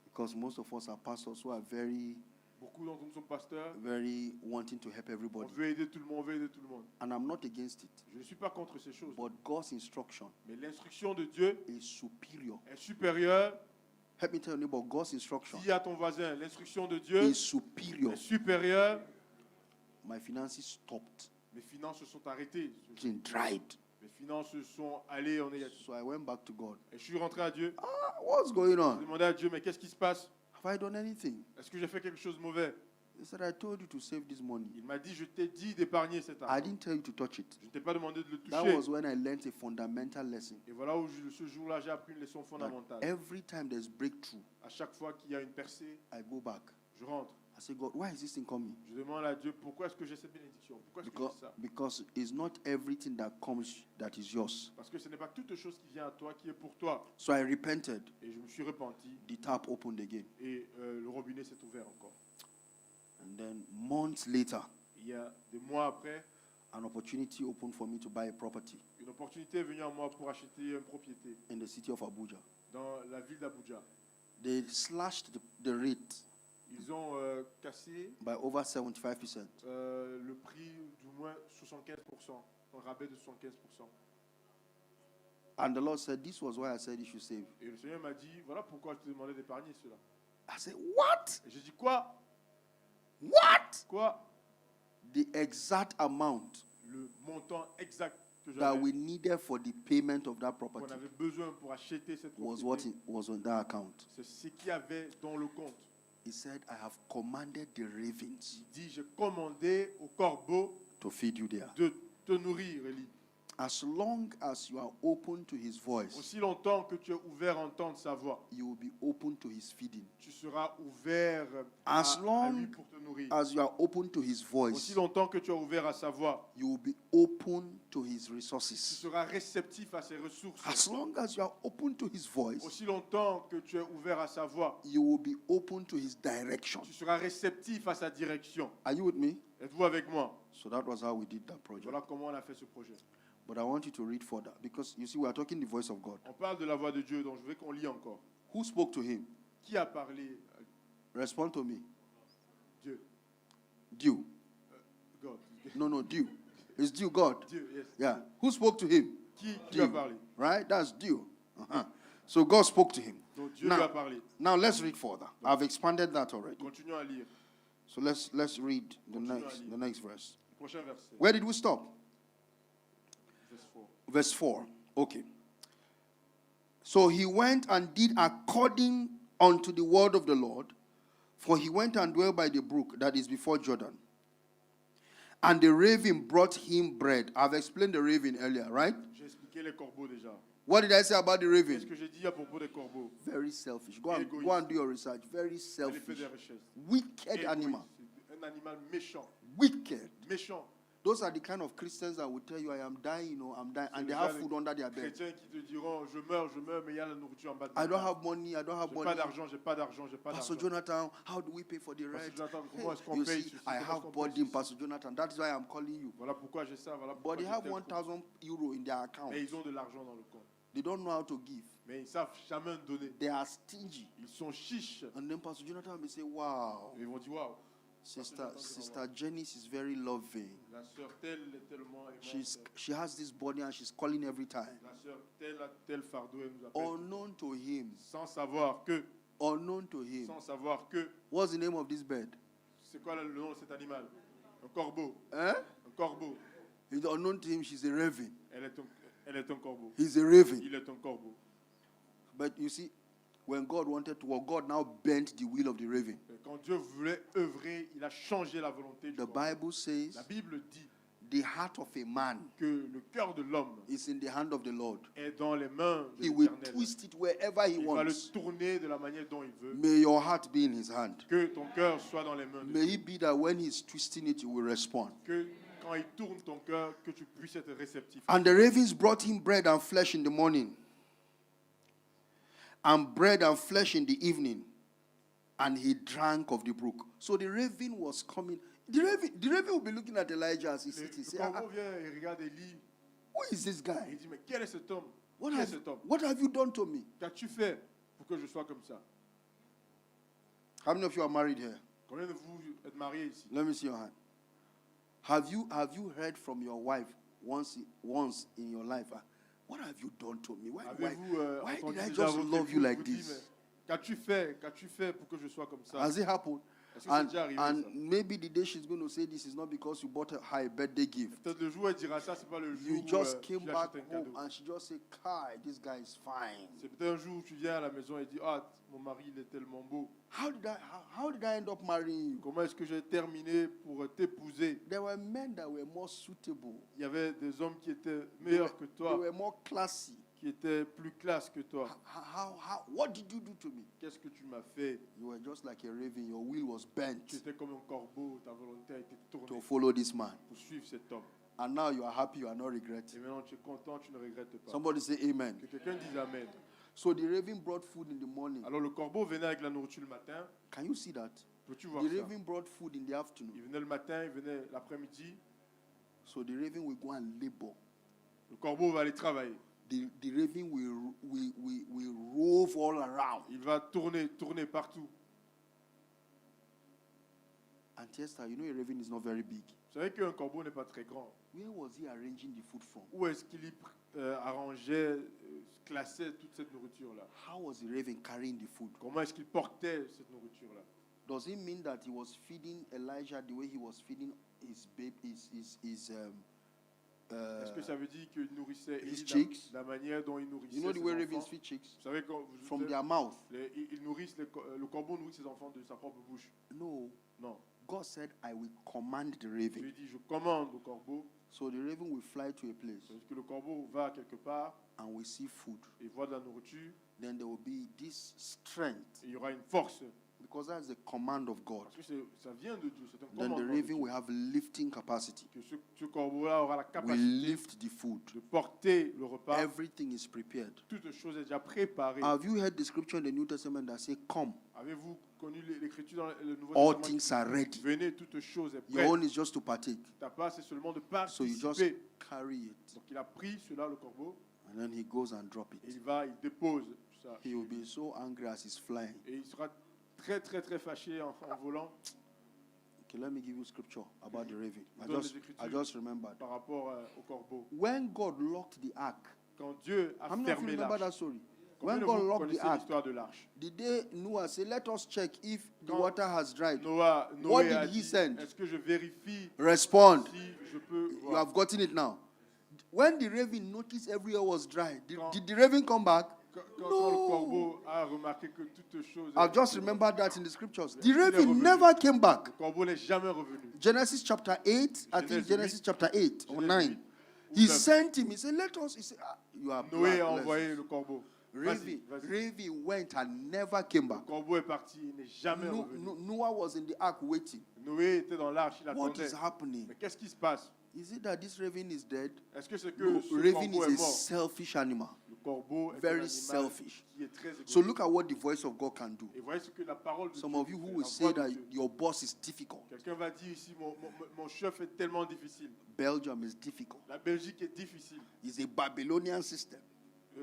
Because most of us are pastors who are very, Beaucoup d'entre nous sommes pasteurs. very wanting to help On everybody. veut aider tout le monde, on veut aider tout le monde. And I'm not against it. Je ne suis pas contre ces choses. But God's instruction Mais l'instruction de Dieu is superior. est supérieure. Help me tell your neighbor, God's instruction Dis à ton voisin, l'instruction de Dieu is superior. est supérieure. My finances stopped, Mes finances se sont arrêtées. being dried. Mes finances se sont allées en négatif. So I went back to God. Et je suis rentré à Dieu. What's going J'ai on? demandé à Dieu, mais qu'est-ce qui se passe? Have I done anything? Est-ce que j'ai fait quelque chose de mauvais? He said, I told you to save this money. Il m'a dit, je t'ai dit d'épargner cet I argent. didn't tell you to touch it. Je ne t'ai pas demandé de le That toucher. was when I learned a fundamental lesson. Et voilà où ce jour-là, j'ai appris une leçon That fondamentale. every time there's breakthrough, À chaque fois qu'il y a une percée, I go back. je rentre. I say, God, why is this thing coming? Je demande à Dieu, pourquoi est-ce que j'ai cette bénédiction? Pourquoi est-ce que Because, j'ai ça? because it's not everything that comes that is yours. Parce que ce n'est pas toute chose qui vient à toi qui est pour toi. So I repented. Et je me suis repenti The tap opened again. et le robinet s'est ouvert encore. And then months later, Il y a des mois après, an opportunity opened for me to buy a property une opportunité est venue à moi pour acheter une propriété in the city of Abuja. dans la ville d'Abuja. They slashed the rate Ils ont cassé by over 75%. le prix du moins 75%, un rabais de 75%. And the Lord said, this was why I said you should save. Et le Seigneur m'a dit, voilà pourquoi je te demandais d'épargner cela. I said, what? Et j'ai dit, quoi? What? Quoi? The exact amount Le montant exact que that j'avais, we needed for the payment of that qu'on property avait besoin pour acheter cette was propriété, was on that account. c'est ce qu'il y avait dans le compte. He said, I have commanded the ravens Il dit, j'ai commandé au corbeau to feed you there. de te nourrir, Élie. as long as you are open to his voice, Aussi longtemps que tu es ouvert à entendre sa voix, you will be open to his feeding. tu seras ouvert As à long lui pour te nourrir. as you are open to his Aussi voice, longtemps que tu es ouvert à sa voix, you will be open to his tu resources. seras réceptif à ses ressources. As long as you are open to his voice, Aussi longtemps que tu es ouvert à sa voix, you will be open to his direction. tu seras réceptif à sa direction. Are you with me? Êtes-vous avec moi? So that was how we did that project. Voilà comment on a fait ce projet. But I want you to read further because you see, we are talking the voice of God. On parle de la voix de Dieu, donc je veux qu'on lit encore. Who spoke to him? Qui a parlé? Respond to me. Dieu. Dew. God. No, dew. It's dew, God. Dieu, yes. Yeah. Who spoke to him? Qui a parlé? Right? That's dew. Uh-huh. So God spoke to him. Donc Dieu lui a parlé. Now let's read further. I've expanded that already. Continuons à lire. So let's read the Continuons à lire. next verse. Prochain verset. Where did we stop? Verset 4. Verse 4. Okay. So he went and did according unto the word of the Lord, for he went and dwelt by the brook that is before Jordan. And the raven brought him bread. I've explained the raven earlier, right? J'ai expliqué les corbeaux déjà. What did I say about the Qu'est-ce raven? que j'ai dit à propos des corbeaux? Very selfish. Go Égoïste. and do your research. Very Elle fait selfish. des richesses. Wicked Égoïste. animal. Un animal méchant. Wicked. Méchant. Those are the kind of Christians that will tell you, I am dying, I'm dying. And they have food under their bed. Chrétiens qui te diront, je meurs, mais il y a la nourriture en bas de I ma don't table. have money, I don't have J'ai pas money. d'argent, j'ai pas d'argent, j'ai pas Pastor d'argent. Jonathan, how do we pay for the Pastor rent? Jonathan, comment est-ce qu'on You paye see, ceci? I Comment est-ce have qu'on paye burden, ceci? Pastor Jonathan. That is why I'm calling you. Voilà pourquoi j'ai ça, voilà pourquoi But they j'ai have tel truc. 1,000 euro in their account. Mais ils ont de l'argent dans le compte. They don't know how to give. Mais ils savent jamais donner. They are stingy. Ils sont chiches. And then Pastor Jonathan may say, wow, Et ils vont dire, waouh, Sister Janice is very loving. la sœur telle est tellement She aimante. has this body and she's calling every time. La sœur telle a tel fardeau, elle nous appelle. Unknown to him. Sans savoir que, Unknown to him. what's the name of this bird? c'est quoi le nom de cet animal? Un corbeau. Eh? Un corbeau. It's unknown to him, she's a raven. Elle est un corbeau. He's a raven. Il est un corbeau. But you see, when God wanted to work, God now bent the will of the raven. Et quand Dieu voulait œuvrer, il a changé la volonté du The corbeau. Bible says La Bible dit the heart of a man que le cœur de l'homme is in the hand of the Lord. est dans les mains de He will l'Éternel. twist it wherever he Il va le wants. tourner de la manière dont il veut. May your heart be in his hand. Que ton cœur soit dans les mains de May Dieu. it be that when he's twisting it, you will respond. Que quand il tourne ton cœur, que tu puisses être réceptif. And the ravens brought him bread and flesh in the morning, and bread and flesh in the evening, and he drank of the brook. So the raven was coming. The raven will be looking at Elijah as he sits. He Le say, corbeau vient et regarde Élie. who is this Et guy? il dit, mais quel est cet homme? What Qui est have, cet homme? what have you done to me? Qu'as-tu fait pour que je sois comme ça? How many of you are married here? Combien de vous êtes mariés ici? Let me see your hand. Have you heard from your wife once in your life? What have you done to me? Why Avez-vous why entendu did I déjà just votre love you épouse like vous dire, this? mais qu'as-tu fait pour que je sois comme ça? Has it happened? Est-ce que c'est déjà arrivé And ça? maybe the day she's going to say this is not because you bought her a birthday gift. Peut-être le jour où elle dira ça, c'est pas le jour You où just tu came lui back achètes un home cadeau. and she just said, Kai, this guy is fine. C'est peut-être un jour où tu viens à la maison et dis, ah, mon mari il est tellement beau. How did I end up marrying you? Comment est-ce que j'ai terminé pour t'épouser? There were men that were more suitable. Il y avait des hommes qui étaient meilleurs que They toi, were more classy. qui étaient plus classe que toi. What did you do to me? Qu'est-ce que tu m'as fait? You were just like a raven. Your will was bent Tu étais comme un corbeau, ta volonté a été to tournée follow this man. pour suivre cet homme. And now you are happy, you are not Et regretting. maintenant tu es content, tu ne regrettes pas. Somebody say amen. Que quelqu'un dise Amen. So the raven brought food in the morning. Alors le corbeau venait avec la nourriture le matin. Can you see that? Peux-tu The voir ça? raven brought food in the afternoon. Il venait le matin, il venait l'après-midi. So the raven will go and labor. Le corbeau va aller travailler. The raven will rove all around. Il va tourner partout. And Testa, you know a raven is not very big. Vous savez qu'un corbeau n'est pas très grand. Where was he arranging the food from? Où est-ce qu'il y arrangeait, classait toute cette nourriture-là? How was the raven carrying the food? Comment est-ce qu'il portait cette nourriture-là? Does it mean that he was feeding Elijah the way he was feeding his baby, Est-ce que ça veut dire qu'il nourrissait his Élie chicks? de la manière dont il nourrissait You know the ses way enfants? ravens feed chicks? Vous savez quand vous From their mouth. ils nourrissent le corbeau nourrit ses enfants de sa propre bouche. No. Non. God said, I will command the Je raven. lui dis, je commande au corbeau So the raven will fly to a place Parce que le corbeau va quelque part and we see food. et voit de la nourriture, Then there will be this strength et il y aura une force. because that's the command of God. Parce que ça vient de Dieu, c'est un Then the commandement de raven Dieu. will have lifting capacity. Que ce corbeau-là aura la We capacité lift the food. de porter le repas. Everything is prepared. Toute chose est déjà préparée. Have you heard the scripture in the New Testament that say, "Come, Avez-vous connu l'écriture dans le Nouveau all Testament? things are ready. Venez, toute chose est Your prête. own is just to partake." Ta part, c'est seulement de So you just participer. carry it, Donc il a pris cela, le corbeau, and then he goes and drop et it. il va, il dépose ça. He will be so angry as he's flying. Et il sera très, très, très fâché en volant Okay, let me give you scripture about the raven. Donne les Écritures. I just remembered. par rapport au corbeau. When God locked the ark, Quand Dieu a how many of you fermé remember that l'arche, story? combien When de God vous locked the connaissez ark, l'histoire de l'arche? the day Noah said, "Let us check if the Quand water has dried." What What a did he dit, send? est-ce que je vérifie Respond. si je peux You voir? have gotten it now. When the raven noticed everywhere was dry, Quand- did the raven come back? Quand No. le corbeau a remarqué que toute chose I've just remembered that in the scriptures. The Il est raven revenu. never came back. le corbeau n'est jamais revenu. Genesis chapter 8, I think Genèse Genesis 8. chapter 8 or Genèse 9. 8 ou He 9. sent him. He said, "Let us." He said, "You are Noé black, a let's-" envoyé le corbeau. Vas-y, Raven, vas-y. raven went and never came Le back. corbeau est parti, il n'est jamais revenu. Noah was in the ark waiting. Noé était dans l'arche, il What attendait. is happening? Mais qu'est-ce qui se passe? Is it that this raven is dead? Est-ce que c'est que No, ce raven corbeau is est a mort? selfish animal. Le corbeau est un Very animal selfish. qui est très égoïste. So look at what the voice of God can do. Et voyez ce que la parole de Some Dieu of you fait, who la will voix say de that Dieu. your boss is difficult. Quelqu'un va dire ici, mon chef est tellement difficile. Belgium is difficult. La Belgique est difficile. It's a Babylonian system.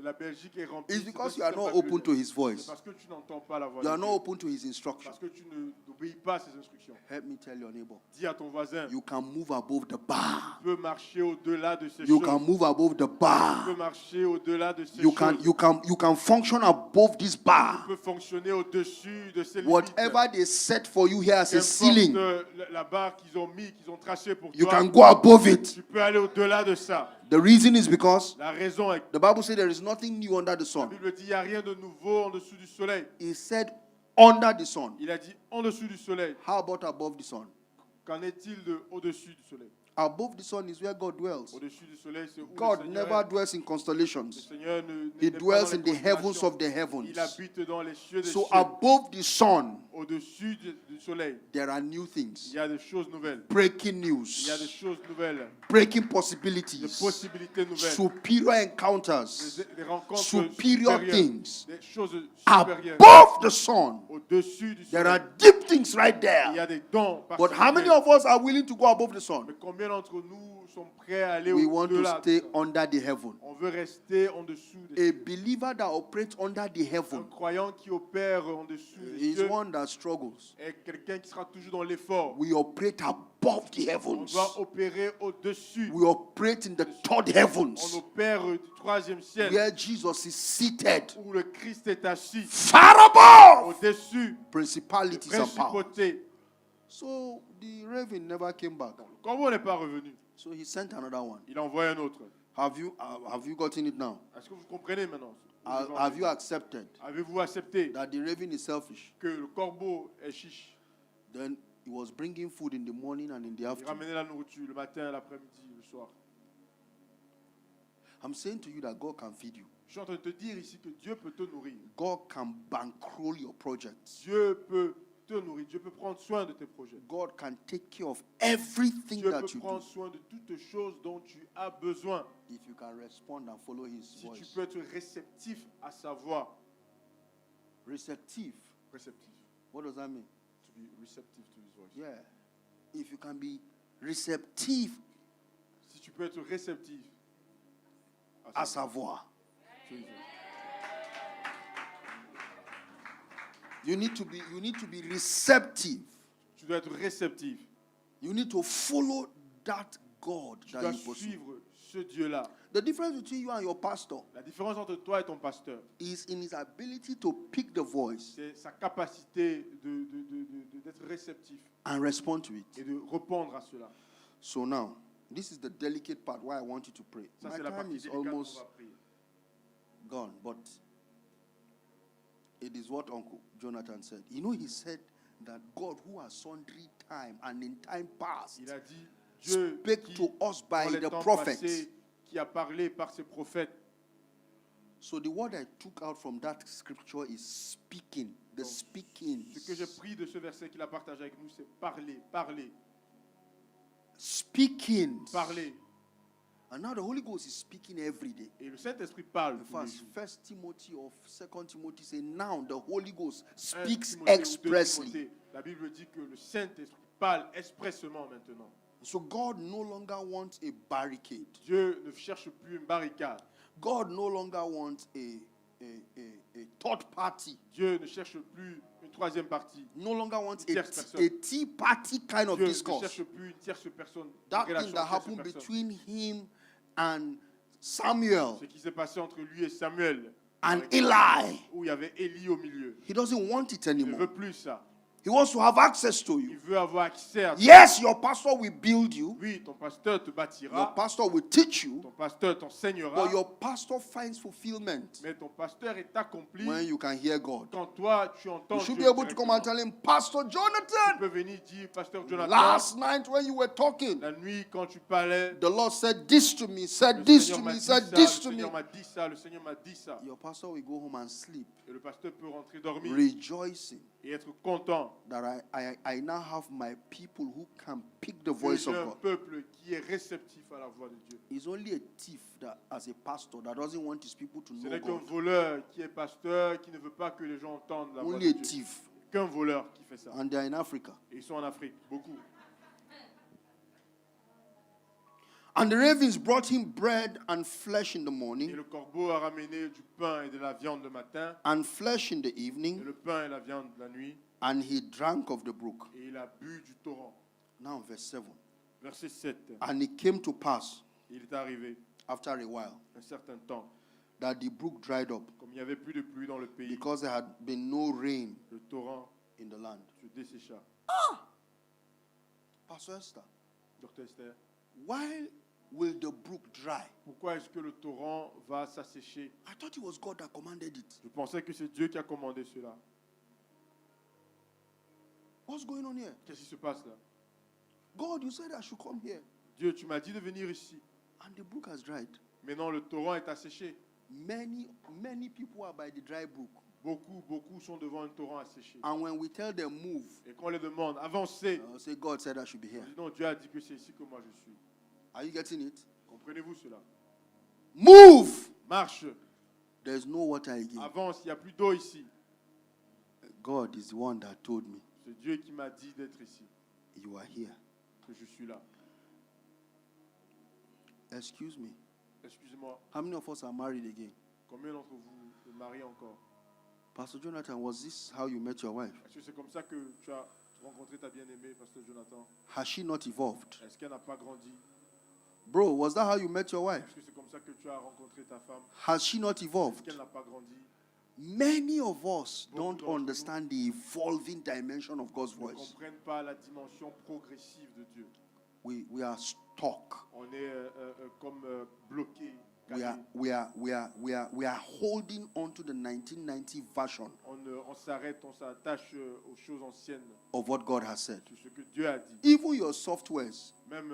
La Belgique est remplie. It's c'est because pas you are système not open to babylonien. his voice. C'est parce que tu n'entends pas la voix You de are not Dieu. open to his instruction. Parce que tu n'obéis pas à ses instructions. Help me tell your neighbor. Dis à ton voisin, You can move above the bar. tu peux marcher au-delà de ces You choses. can move above the Tu peux bar. marcher au-delà de ces You can choses. you can function above this Tu bar. peux fonctionner au-dessus de ces limites. Whatever they set for you here as a Qu'importe, ceiling, la barre qu'ils ont mis, qu'ils ont tracée pour you toi, can go above it. tu peux aller au-delà de ça. The reason is because La raison est que the Bible says there is nothing new under the la sun. Bible dit il n'y a rien de nouveau en dessous du soleil. He said under the sun. Il a dit en dessous du soleil. How about above the sun? Qu'en est-il de au-dessus du soleil? Above the sun is where God dwells. Au-dessus du soleil, c'est où God le Seigneur never est. dwells in Le constellations. Seigneur He n'est pas dwells dans in les the heavens constellations. of the heavens. Il habite dans les cieux des So cieux. above the sun, Au-dessus du soleil, there are new il things. y a des choses nouvelles. Breaking Il y a des news. choses nouvelles. Breaking Des possibilities. possibilités nouvelles. Superior encounters. Des rencontres Superior supérieures. things. Des choses supérieures. Above the sun, Au-dessus du there soleil. are deep things right Il y there. a des dons But how many particuliers. of us are willing to go above the sun? Mais combien d'entre nous sont prêts à aller We want to au-delà de stay ça? under the heaven. On veut rester en dessous des A cieux. believer that operates under the Un heaven croyant qui opère en dessous des is cieux one that struggles. est quelqu'un qui sera toujours dans l'effort. We operate above the On heavens. doit opérer au-dessus. We operate in the third On heavens opère du troisième ciel where Jesus is seated où le Christ est assis. far above Au-dessus, principalities and powers. principauté. So the raven never came back. Le corbeau n'est pas revenu. So he sent another one. Il a envoyé un autre. Have you gotten it now? Est-ce que vous comprenez maintenant? Have you accepted Avez-vous accepté that the raven is selfish? que le corbeau est chiche? Then he was bringing food in the morning and in the Il afternoon. ramenait la nourriture le matin, l'après-midi, le soir. I'm saying to you that God can feed you. Je suis en train de te dire ici que Dieu peut te nourrir. God can bankroll your projects. Dieu peut te nourrir. Dieu peut prendre soin de tes projets. God can take care of everything Dieu that peut you do prendre soin de toutes choses dont tu as besoin. if you can respond and follow his Si tu voice. peux être réceptif à sa voix. Receptive. Réceptif. What does that mean? To be receptive to his voice. Yeah. If you can be receptive Si tu peux être réceptif à sa voix. to his voice. You need to be receptive. Tu dois être réceptif. You need to follow that God Tu that dois you pursue. suivre ce Dieu-là. The difference between you and your pastor La différence entre toi et ton pasteur, is in his ability to pick the voice c'est sa capacité d'être réceptif and respond to it. et de répondre à cela. So now, this is the delicate part why I want you to pray. Ça, My c'est la time partie is délicate qu'on almost va prier. gone, but it is what Uncle Jonathan said. You know, he said that God, who has sundry time and in time past, Il a dit, Dieu spake qui, to us dans by les the temps prophets. passés, qui a parlé par ses prophètes. So the word I took out from that scripture is speaking. The speaking. Ce que j'ai pris de ce verset qu'il a partagé avec nous, c'est parler, parler, Speaking. parler. And now the Holy Ghost is speaking every day. Et le Saint-Esprit parle In tous les fact, jours. 1 Timothy or 2 Timothy say now the Holy Ghost 1 speaks Timothée ou 2 expressly. Timothée, la Bible dit que le Saint-Esprit parle expressément maintenant. So God no longer wants a barricade. Dieu ne cherche plus une barricade. God no longer wants a third party. Dieu ne cherche plus une troisième partie. No longer wants Une tierce personne. a tea party kind of Dieu ne discourse. cherche plus une tierce personne. Une That relation thing that tierce happened personne. between him and Samuel Ce qui s'est passé entre lui et Samuel, and avec- Eli. où il y avait Élie au milieu. He doesn't want it Il ne anymore. veut plus ça. He wants to have access to Il you. veut avoir accès à toi. Yes, your pastor will build you. Oui, ton pasteur te Your bâtira, pastor will teach you. ton pasteur t'enseignera, But your pastor finds fulfillment mais ton pasteur est accompli when you can hear God. quand toi tu entends You should be Dieu able to come and directement. tell him, Pastor Tu Jonathan, peux venir dire, pasteur Jonathan, last night when you were talking, la nuit quand tu parlais, the Lord said this to me, le said this Seigneur to m'a me, dit said ça, this le to me. Seigneur m'a dit ça, le Seigneur m'a dit ça. Your pastor will go home and sleep, Et le pasteur peut rentrer dormir rejoicing et être content that I now have my people who can pick the que voice j'ai of un God. peuple qui est réceptif à la voix de Dieu. He's only a thief that, as a pastor, that doesn't want his people to Ce know n'est qu'un God. voleur qui est pasteur, qui ne veut pas que les gens entendent la voix Only de a Dieu. thief. Qu'un voleur qui fait ça. And they're in Africa. Et ils sont en Afrique, beaucoup. And the ravens brought him bread and flesh in the Et morning, le corbeau a ramené du pain et de la viande le matin, and flesh in the et evening, le pain et la viande la nuit, and he drank of the brook. et il a bu du torrent. Now, verse 7. Verset 7. And it came to pass, Il est arrivé, after a while, un certain temps, that the brook dried up, comme il n'y avait plus de pluie dans le pays, because there had been no rain le torrent in the land. se dessécha. Pastor Esther, Docteur Esther, why will the brook dry? pourquoi est-ce que le torrent va s'assécher? I thought it was God that commanded it. Je pensais que c'est Dieu qui a commandé cela. What's going on here? Qu'est-ce qui se passe là? God, you said I should come here. Dieu, tu m'as dit de venir ici. And the brook has dried. Maintenant, le torrent est asséché. Many people are by the dry brook. Beaucoup sont devant un torrent asséché. And when we tell them move, Et quand on les demande, avancez, say God said I should be here. on dit non, Dieu a dit que c'est ici que moi je suis. Are you getting it? Comprenez-vous cela? Move! Marche, There's no water again. avance, il n'y a plus d'eau ici. God is the one that told me C'est Dieu qui m'a dit d'être ici, you are here. que je suis là. Excuse me. Excusez-moi, How many of us are married again? combien d'entre vous se marient encore? Pastor Jonathan, was this how you met your wife? Est-ce que c'est comme ça que tu as rencontré ta bien-aimée, Pasteur Jonathan? Has she not evolved? Est-ce qu'elle n'a pas grandi? Bro, was that how you met your wife? Est-ce que c'est comme ça que tu as rencontré ta femme? Has she not Est-ce evolved? qu'elle n'a pas grandi? Many of us don't Beaucoup d'entre nous understand the evolving dimension of God's Ne voice. comprennent pas la dimension progressive de Dieu. We are stuck. On est comme bloqué. We are holding on to the 1990 version On s'arrête, on s'attache aux choses anciennes, of what God has said. sur ce que Dieu a dit. Even your softwares, Même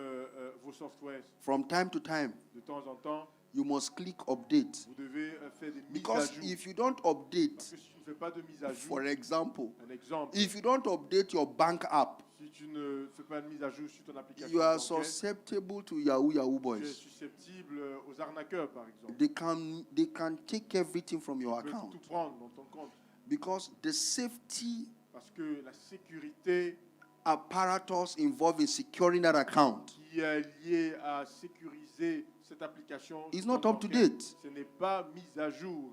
vos softwares, from time to time, de temps en temps, you must click update. vous devez faire des mises à Because jour. if you don't Parce update, que si tu ne fais pas de mise à jour, for example, un exemple, if you don't update your bank app, si tu ne fais pas de mise à jour sur ton application you are bancaire, susceptible to Yahoo tu es boys. susceptible aux arnaqueurs, par exemple. They can take everything from your Ils peuvent account. tout prendre dans ton compte. Because the safety Parce que la sécurité apparatus involved in securing that account qui est liée à sécuriser cette application is sur not ton up to bancaire, date. ce n'est pas mise à jour.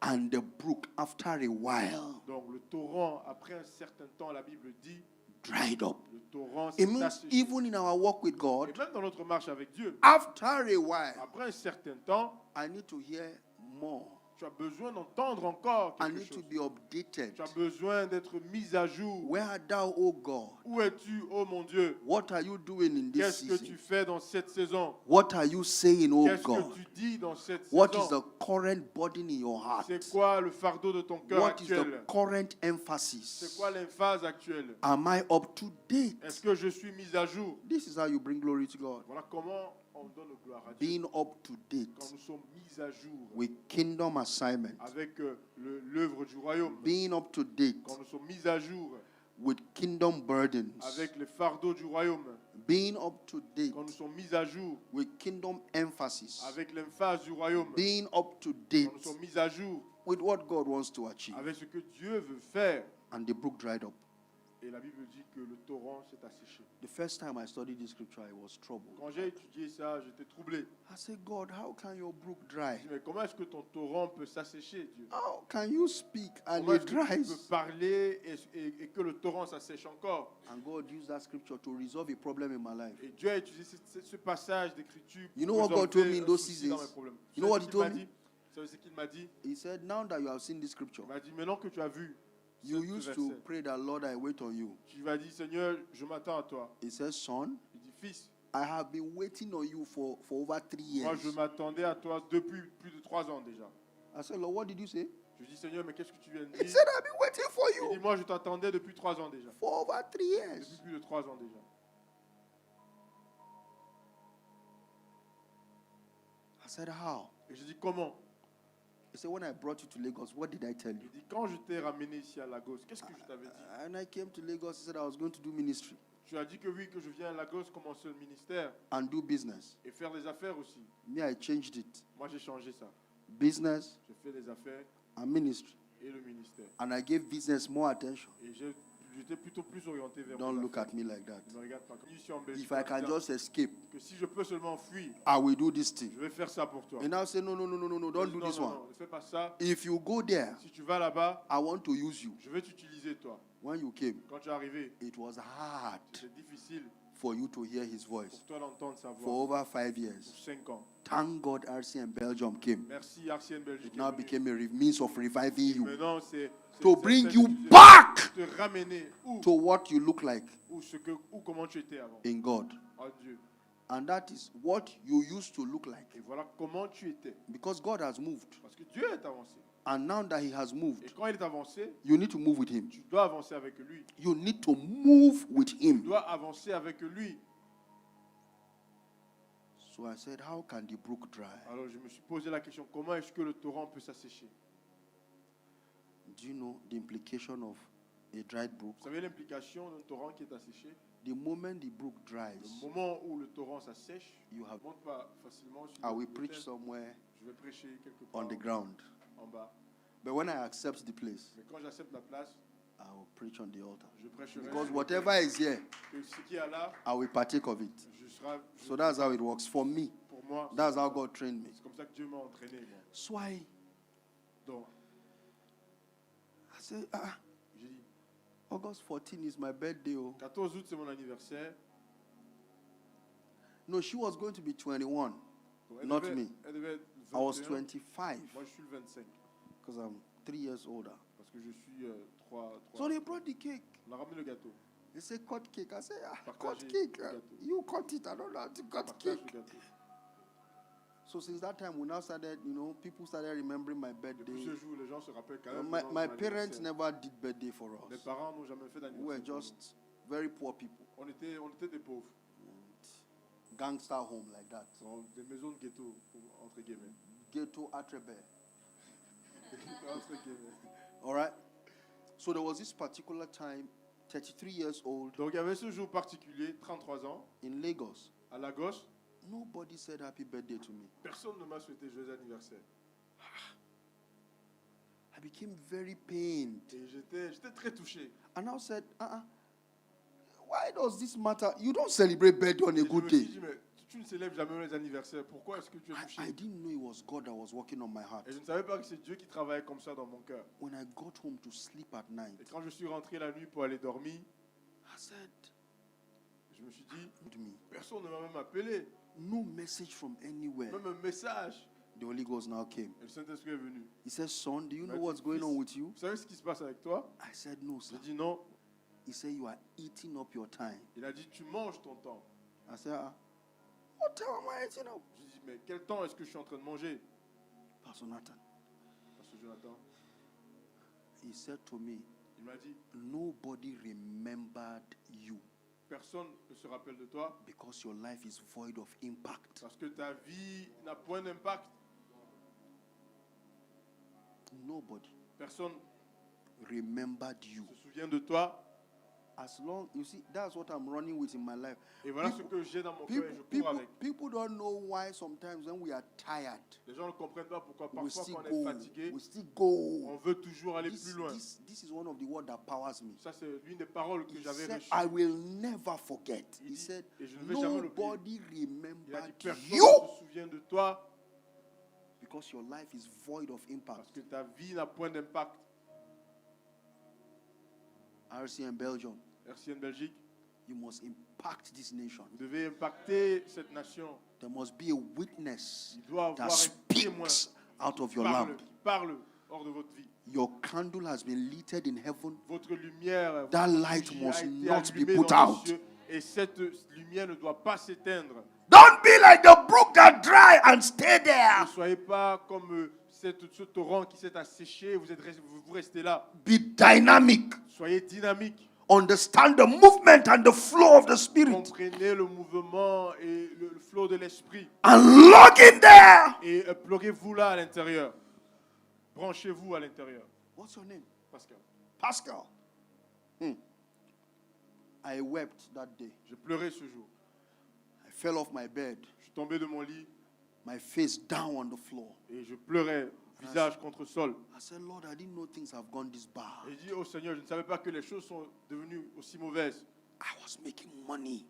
And the brook, after a while, Donc le torrent, après un certain temps, la Bible dit, dried up. le torrent It s'est means asséché. even in our walk with Et God, même dans notre marche avec Dieu, after a while, après un certain temps, I need to hear more. Tu as besoin d'entendre encore I quelque need to chose. be updated. Tu as besoin d'être mis à jour. Where art thou, O God? Où es-tu, oh mon Dieu? What are you doing in this Qu'est-ce que tu season? fais dans cette saison? What are you saying, O Qu'est-ce que God? tu dis dans cette What is saison? the current burden in your heart? C'est quoi le fardeau de ton cœur What is the actuel? current C'est emphasis? quoi l'emphase actuelle? Am I up to date? Est-ce que je suis mis à jour? This is how you bring glory to God. Voilà comment on donne gloire à Dieu. Being up to Quand date nous sommes mis à jour with kingdom assignment. avec l'œuvre du royaume. Being up to date Quand nous sommes mis à jour with kingdom burdens. avec les fardeaux du royaume. Being up to date Quand nous sommes mis à jour with kingdom emphasis. avec l'emphase du royaume. Being up to Quand date nous sommes mis à jour with what God wants to achieve. avec ce que Dieu veut faire. And the brook dried up. Et la Bible dit que le torrent s'est asséché. The first time I studied this scripture, I was troubled. Quand j'ai étudié ça, j'étais troublé. I said, God, how can your brook Je dry? dis, mais comment est-ce que ton torrent peut s'assécher, Dieu? How can you speak and Comment it est-ce que tu peux dries? parler et que le torrent s'assèche encore? And God used that scripture to resolve a problem in my life. Et Dieu a utilisé ce passage d'écriture pour You know what God told me in résolver un those souci dans seasons? mes problèmes. You know what Vous he savez told me? Vous savez ce qu'il m'a dit? He said, now that you have seen this scripture, Il m'a dit, maintenant que tu as vu you ce used to verset, pray that, Lord, I wait on you. tu vas dire, Seigneur, je m'attends à toi. He says, son, Il dit, fils, I have been waiting on you for over 3 moi years. je m'attendais à toi depuis plus de 3 ans déjà. I said, Lord, what did you say? Je dis, Seigneur, mais qu'est-ce que tu viens de He dire? said, I've been waiting for Il dit, you moi je t'attendais depuis 3 ans déjà. for over 3 Depuis years. plus de 3 ans déjà. I said, how? Et je dis, comment? He said, when I brought you to Lagos, what did I tell you? Il dit, quand je t'ai ramené ici à Lagos, qu'est-ce que je t'avais dit? And I came to Lagos, he said I was going to do ministry Tu as dit que oui, que je viens à Lagos commencer le ministère and do business. et faire des affaires aussi. Me, I changed it. Moi, j'ai changé ça. Business J'ai fait des affaires and ministry. et le ministère. And I gave business more attention. Et j'étais plutôt plus orienté vers Don't mes look affaires. at me like that. Ne regarde pas comme ici en Belgique. If I can just escape, Que si je peux seulement fuir, I will do this thing. je vais faire ça pour toi. And I'll say, no, no, no, no, no, no, don't do Non, this non, one. non, ne fais pas ça. If you go there, Si tu vas là-bas, I want to use you. je vais t'utiliser toi. When you came, Quand tu es arrivé, it was hard c'était difficile for you to hear his voice pour toi d'entendre sa for voix. over 5 Pour years. 5 ans. Thank God RC and Belgium came. Merci RCN Belgique. It now est venu. became a means of reviving you, Maintenant, c'est to bring you utilisé back pour te ramener où, to what you look like où comment tu étais avant. in God. Oh Dieu. And that is what you used to look like. Et voilà comment tu étais. Because God has moved. Parce que Dieu est avancé. And now that He has Et moved, quand il est avancé, you need to move with Him. tu dois avancer avec lui. You need to move with Tu Him. dois avancer avec lui. So I said, how can the brook dry? Alors je me suis posé la question, comment est-ce que le torrent peut s'assécher? Do you know the implication of a dried brook? Vous savez l'implication d'un torrent qui est asséché? The moment the brook Le dries, moment où le torrent s'assèche, you have. ne monte pas facilement sur I le will thème. preach somewhere Je vais prêcher quelque part on the ground. en bas. But when I accept the place, Mais quand j'accepte la place, I will preach on the altar. je prêcherai. Because sur le whatever is here, thème. Que ce qui est là, I will partake of it. je So that's how it works for me. pour moi, That's how God trained me. c'est comme ça que Dieu m'a entraîné. Moi. So I Donc, said, j'ai dit, August 14 is my birthday. Oh. 14 août, c'est mon anniversaire. No, she was going to be 21. Donc, Not me. Elle devait être I was 21. 25 Moi, je suis le 25. because I'm 3 years older. Parce que je suis 3. So they brought the cake. On a ramené le gâteau. They said, cut cake. I said, cut Partagez cake. le gâteau. You cut it. I don't know how to cut Partage cake. le gâteau. So since that time, we now started, people started remembering my Depuis birthday. ce jour, les gens se rappellent quand même. My, de mon my parents anniversaire. never did birthday for Mes us. parents n'ont jamais fait We were d'anniversaire. pour just very poor people. nous. On était des pauvres. Gangster home like that. Dans des maisons de ghetto, entre guillemets. Ghetto Atrebe. Entre guillemets. All right? So there was this particular time, 33 years old, Donc il y avait ce jour particulier, 33 ans, in Lagos. à Lagos. Nobody said happy birthday to me. Personne ne m'a souhaité joyeux anniversaire. I became very pained. Et j'étais très touché. And I said, why does this matter? You don't celebrate birthday on Et a je good me suis day. dit, mais tu ne célèbres jamais les anniversaires. Pourquoi est-ce que tu es touché? I didn't know it was God that was working on my heart. Et je ne savais pas que c'est Dieu qui travaillait comme ça dans mon cœur. When I got home to sleep at night, Et quand je suis rentré la nuit pour aller dormir, I said, je me suis dit, to me, personne ne m'a même appelé. no message from anywhere. Même un message The Holy Ghost now came. Et le Saint-Esprit est venu. He said, son, do you Il m'a know dit, what's going on Fils, with you? vous savez ce qui se passe avec toi? I said, no, sir. J'ai dit non. He said, you are eating up your time. Il a dit, tu manges ton temps. I said, what time am I eating up? Je dis, mais quel temps est-ce que je suis en train de manger? Pastor Nathan, Pasteur Jonathan, he said to me, il m'a dit, nobody remembered you personne ne se rappelle de toi because your life is void of impact. parce que ta vie n'a point d'impact. Nobody Personne remembered you. ne se souvient de toi. As long, you see, that's what I'm running with in my life. Et voilà ce que j'ai dans mon cœur et je cours avec. People don't know why sometimes when we are tired, Les gens ne comprennent pas pourquoi we parfois still quand on est go. fatigué, We still go. on veut toujours aller This, plus loin. this is one of the words that powers me. Ça, c'est l'une des paroles que He j'avais said, reçues. I will never forget. Il He dit, said, et je ne vais jamais l'oublier. nobody Il a dit, remembered personne you ne se souvient de toi because your life is void of parce impact. que ta vie n'a point d'impact. RC in Belgium, RCN Belgique, you must impact this nation. vous devez impacter cette nation. There must be a witness Il doit that avoir un témoin speaks out of qui your parle, lamp. qui parle hors de votre vie. Your candle has been lit in heaven. Votre lumière, That votre light bougie must a été not be allumée put dans les out. cieux, et cette lumière ne doit pas s'éteindre. Don't be like the brook that dry and stay Ne there. soyez pas comme ce torrent qui s'est asséché, vous restez là. Be dynamic. Soyez dynamique. Understand the movement and the flow of the Spirit. Comprenez le mouvement et le flot de l'esprit. And log in there. Et pluguez-vous là à l'intérieur. Branchez-vous à l'intérieur. What's your name? Pascal. Pascal. I wept that day. J'ai pleuré ce jour. I fell off my bed, Je suis tombé de mon lit my face down on the floor. et je pleurais, visage contre sol. I said, Lord, I didn't know things have gone this bad. Et je dis, oh Seigneur, je ne savais pas que les choses sont devenues aussi mauvaises. I was making money.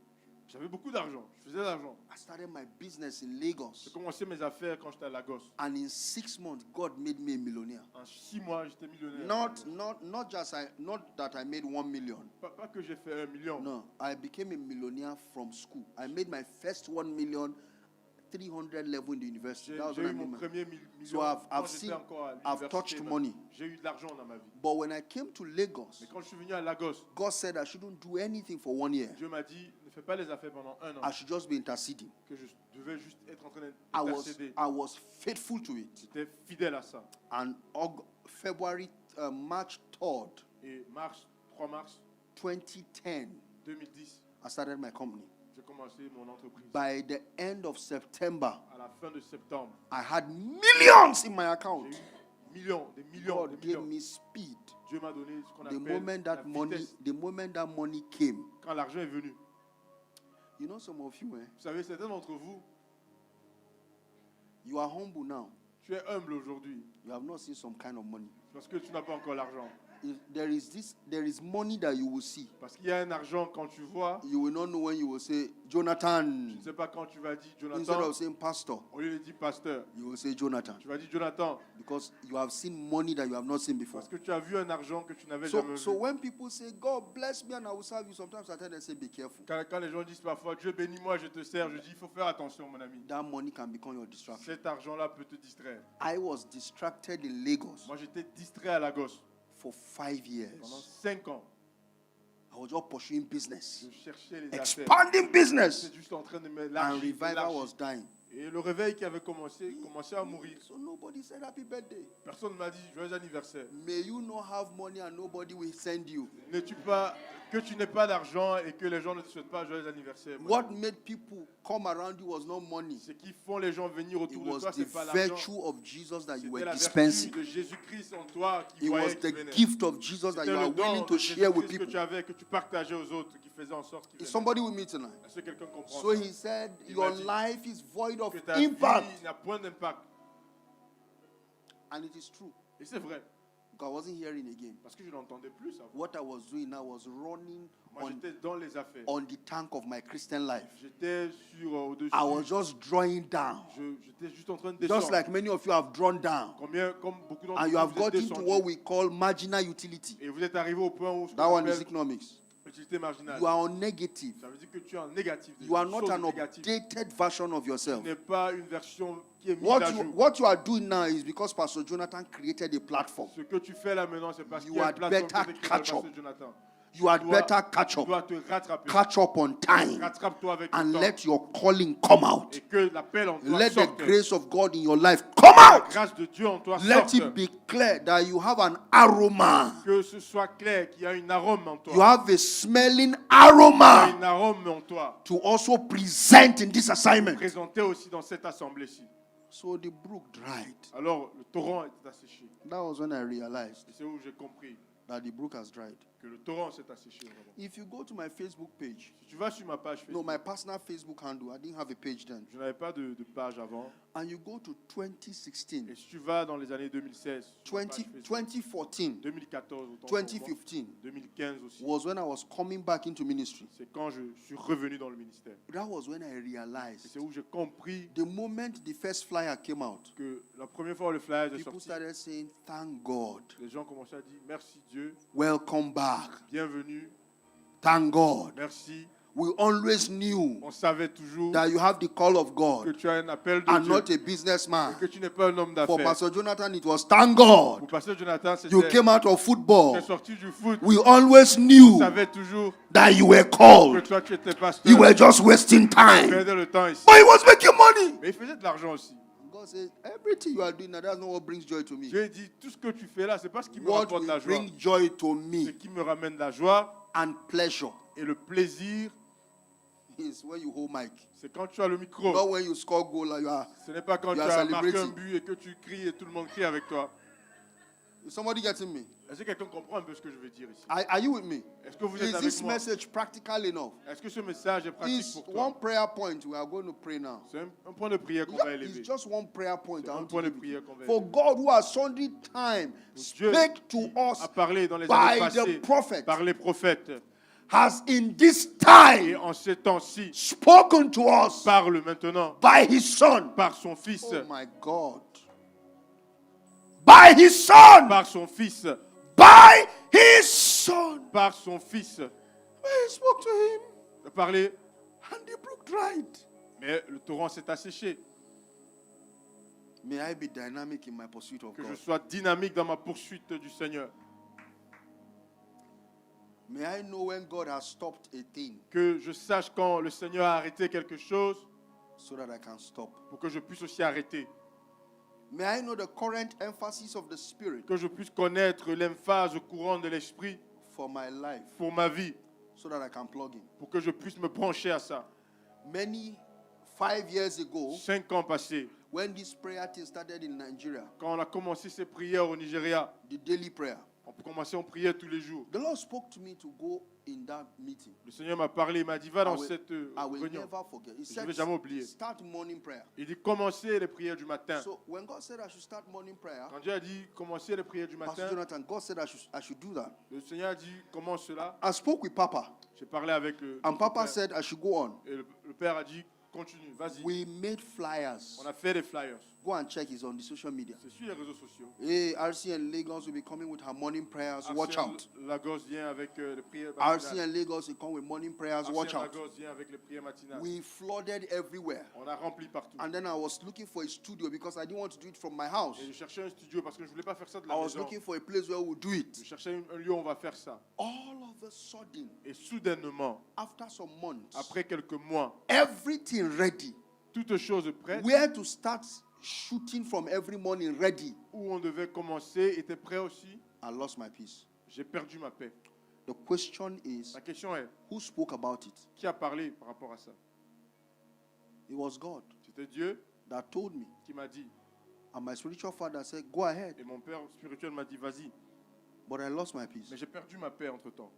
J'avais beaucoup d'argent, je faisais de l'argent. I started my business in J'ai Lagos. commencé mes affaires quand j'étais à Lagos. And in 6 months, God made me a millionaire. En 6 mois, j'étais millionnaire. Not that I made 1 million. Pas que j'ai fait 1 million. No, I became a millionaire from school. I made my first 1 million 300 level in the university. J'ai That was j'ai when I eu mon made my. premier million So quand j'étais encore à I've l'université. touched money. J'ai eu de l'argent dans ma vie. But when I came to Lagos, Mais quand je suis venu à Lagos, God said I shouldn't do anything for 1 year. Dieu m'a dit, ne fais pas les affaires pendant 1 an. I should just be interceding. Que je devais juste être en train I d'intercéder. was faithful to it. J'étais fidèle à ça. And March 3rd, Et 3 mars 2010, 2010, I started my company. j'ai commencé mon entreprise. By the end of September, À la fin de septembre, I had millions in my account. j'ai eu millions, des millions, God des gave millions. me speed. Dieu m'a donné ce qu'on The appelle moment la that vitesse. money came, Quand l'argent est venu. you know some of you, Vous savez, certains d'entre vous, you are humble now. tu es humble aujourd'hui You have not seen some kind of money. parce que tu n'as pas encore l'argent. There is money that you will see. Parce qu'il y a un argent quand tu vois, You will not know when you will say je Jonathan ne sais pas quand tu vas dire instead Jonathan, of saying pastor. au lieu de dire pasteur, You will say Jonathan tu vas dire Jonathan because you have seen money that you have not seen before. parce que tu as vu un argent que tu n'avais jamais So vu. when people say God bless me and I will serve you, sometimes I tell them say be careful. Quand les gens disent parfois Dieu bénis-moi, je te sers, je dis il faut faire attention mon ami. That money can become your distraction. Cet argent-là peut te distraire. I was distracted in Lagos Moi j'étais distrait à Lagos for 5 years. pendant 5 ans. I was just pursuing business, Je cherchais les affaires. expanding business, J'étais juste en train de and m'élargir. revival was dying. Et le réveil qui avait commençait à mourir. So nobody said happy birthday. Personne ne m'a dit joyeux anniversaire. May you not have money and nobody will send you. N'es-tu pas que tu n'aies pas d'argent et que les gens ne te souhaitent pas joyeux anniversaire. mon What ami. made people come around you was not money. Ce qui font les gens venir It autour de was toi, the c'est pas l'argent. virtue of Jesus that you C'était were la vertu dispensing. de Jésus-Christ en toi qui It voyait was qui the venait. gift of Jesus that C'était you are le don willing de to share with Jésus-Christ que people. tu avais, que tu partageais aux autres, qui faisait en sorte qu'ils Is venaient. somebody with me tonight? Est-ce que quelqu'un comprend So ça? he said, Il your m'a dit life is void of Que ta impact. vie n'a point d'impact. And it is true. Et c'est vrai, Because I wasn't hearing again. parce que je n'entendais plus ça. What I was doing, I was running Moi, j'étais dans les affaires. on the tank of my Christian life. J'étais sur au-dessus. I was just drawing down. J'étais juste en train de Just descendre. like many of you have drawn down. Comme beaucoup d'entre And you vous, have vous êtes got into descendus. what we call marginal utility. Et vous êtes arrivé au point où ce That qu'on one is appelle economics. Utilité marginale. You are on negative. Ça veut dire que tu es en négatif. You are not Chose an négative. updated version of Tu yourself. n'es pas une version qui est mise à jour. What you are doing now is because Pastor Jonathan created a platform. Ce que tu fais là maintenant, c'est parce You qu'il y a une had plateforme better qui est créée par le catch pasteur up. Jonathan. You had better catch Tu up. dois te rattraper. Catch up on time. Rattrape-toi avec le And temps. let your calling come out. Et que l'appel en toi Let the sorte. grace of God in your life come La out. grâce de Dieu en toi Let sorte. it be clear that you have an aroma. Que ce soit clair qu'il y a une arôme en toi. You have a smelling Il y a aroma une arôme en toi. to also present in this assignment. Présenté aussi dans cette assemblée-ci. So the brook dried. Alors le torrent est asséché. That was when I realized Et c'est où j'ai compris that the brook has dried. que le torrent s'est asséché. Vraiment. If you go to my Facebook page, Si tu vas sur ma page no, Facebook, my personal Facebook handle, I didn't have a page then. je n'avais pas de page avant. And you go to 2016, Et si tu vas dans les années 2016, sur ma page Facebook, 2014, 2014, autant pour moi, 2015 2015 aussi, was when I was coming back into ministry. c'est quand je suis revenu dans le ministère. That was when I Et realized c'est où j'ai compris the moment the first flyer came out, que la première fois où le flyer est people sorti, started saying, "Thank God, les gens commençaient à dire merci Dieu, welcome back, bienvenue, thank God." merci. We always knew On savait toujours that you have the call of que God tu as un appel de and Dieu, not a businessman. et que tu n'es pas un homme For d'affaires. Pastor Jonathan, it was thank God. Pour Pasteur Jonathan, You c'était came out of tu es football. sorti du foot. We always Tu knew savais toujours that you were que called. toi tu étais pasteur. You were just wasting Tu time. perdais le temps ici. But he was making money. Mais il faisait de l'argent aussi. God said, everything you are doing now, that's not what brings joy to me. Dieu dit, tout ce que tu fais là, c'est pas ce qui me What rapporte la will joie. bring joy to Ce me qui me ramène la joie and pleasure et le plaisir, is when you hold mic. c'est quand tu as le micro. Not when you score goal and you are. Ce n'est pas quand You tu are as marqué un celebrating. but et que tu cries et tout le monde crie avec toi. Is somebody getting me? Est-ce que quelqu'un comprend un peu ce que je veux dire ici? Are you with me? Est-ce que vous Is êtes this avec moi? message practical enough? Est-ce que ce message est pratique It's pour toi? one prayer point we are going to pray now. C'est un point de prière qu'on va Yeah, élever. it's just one prayer point. C'est I un want point to de give prière you. qu'on va For élever. God, who has sundry time Dieu spake to qui us a parlé dans les années by passées the prophet, par les prophètes has in this et time en ces temps-ci spoken to us parle maintenant by his son. par son fils, Oh my God. By his son. par son fils, By his son. par son fils. I spoke to him Il a parlé, and the brook dried. mais le torrent s'est asséché. May I be dynamic in my pursuit of Que je God. sois dynamique dans ma poursuite du Seigneur. May I know when God has stopped a thing Que je sache quand le Seigneur a arrêté quelque chose so that I can stop. pour que je puisse aussi arrêter. May I know the current emphasis of the Spirit Que je puisse connaître l'emphase courante de l'Esprit for my life pour ma vie. so that I can plug in. Pour que je puisse me brancher à ça. 5 years ago, 5 ans passés, when this prayer thing started in Nigeria, quand on a commencé ces prières au Nigeria, the daily prayer, on commençait, on priait tous les jours. the Lord spoke to me to go in that meeting. Le Seigneur m'a parlé, il m'a dit, va dans I will- cette I will réunion. never forget. He Je said, vais jamais oublier. start morning prayer. Il dit, commencez les prières du matin. So when God said I should start morning prayer, Quand Dieu a dit, commencez les prières du Pastor matin, Jonathan, God said I should do that. le Seigneur a dit, commence cela. I spoke with Papa, J'ai parlé avec le and Papa père. said I should go on. Et le père a dit, continue, vas-y. We made flyers. On a fait des flyers. Go and check. It's on the social media. C'est sur les réseaux sociaux. Hey, RC and Lagos will be coming with her morning prayers. Watch out. Lagos vient avec les prières RC matinales. and Lagos will come with morning prayers. Watch out. Lagos vient avec les prières matinales. We flooded everywhere. On a rempli partout. And then I was looking for a studio because I didn't want to do it from my house. Et je cherchais un studio parce que je voulais pas faire ça de I la was maison. looking for a place where we'll do it. Je cherchais un lieu où on va faire ça. All of a sudden, Et soudainement, after some months, après quelques mois, everything ready. toutes choses prêtes, Where to start shooting from every morning ready. où on devait commencer, était prêt aussi. I lost my peace. J'ai perdu ma paix. The question is, La question est, who spoke about it? qui a parlé par rapport à ça? It was God C'était Dieu that told me. qui m'a dit. And my spiritual father said, go ahead. Et mon père spirituel m'a dit, vas-y. But I lost my peace. Mais j'ai perdu ma paix entre-temps.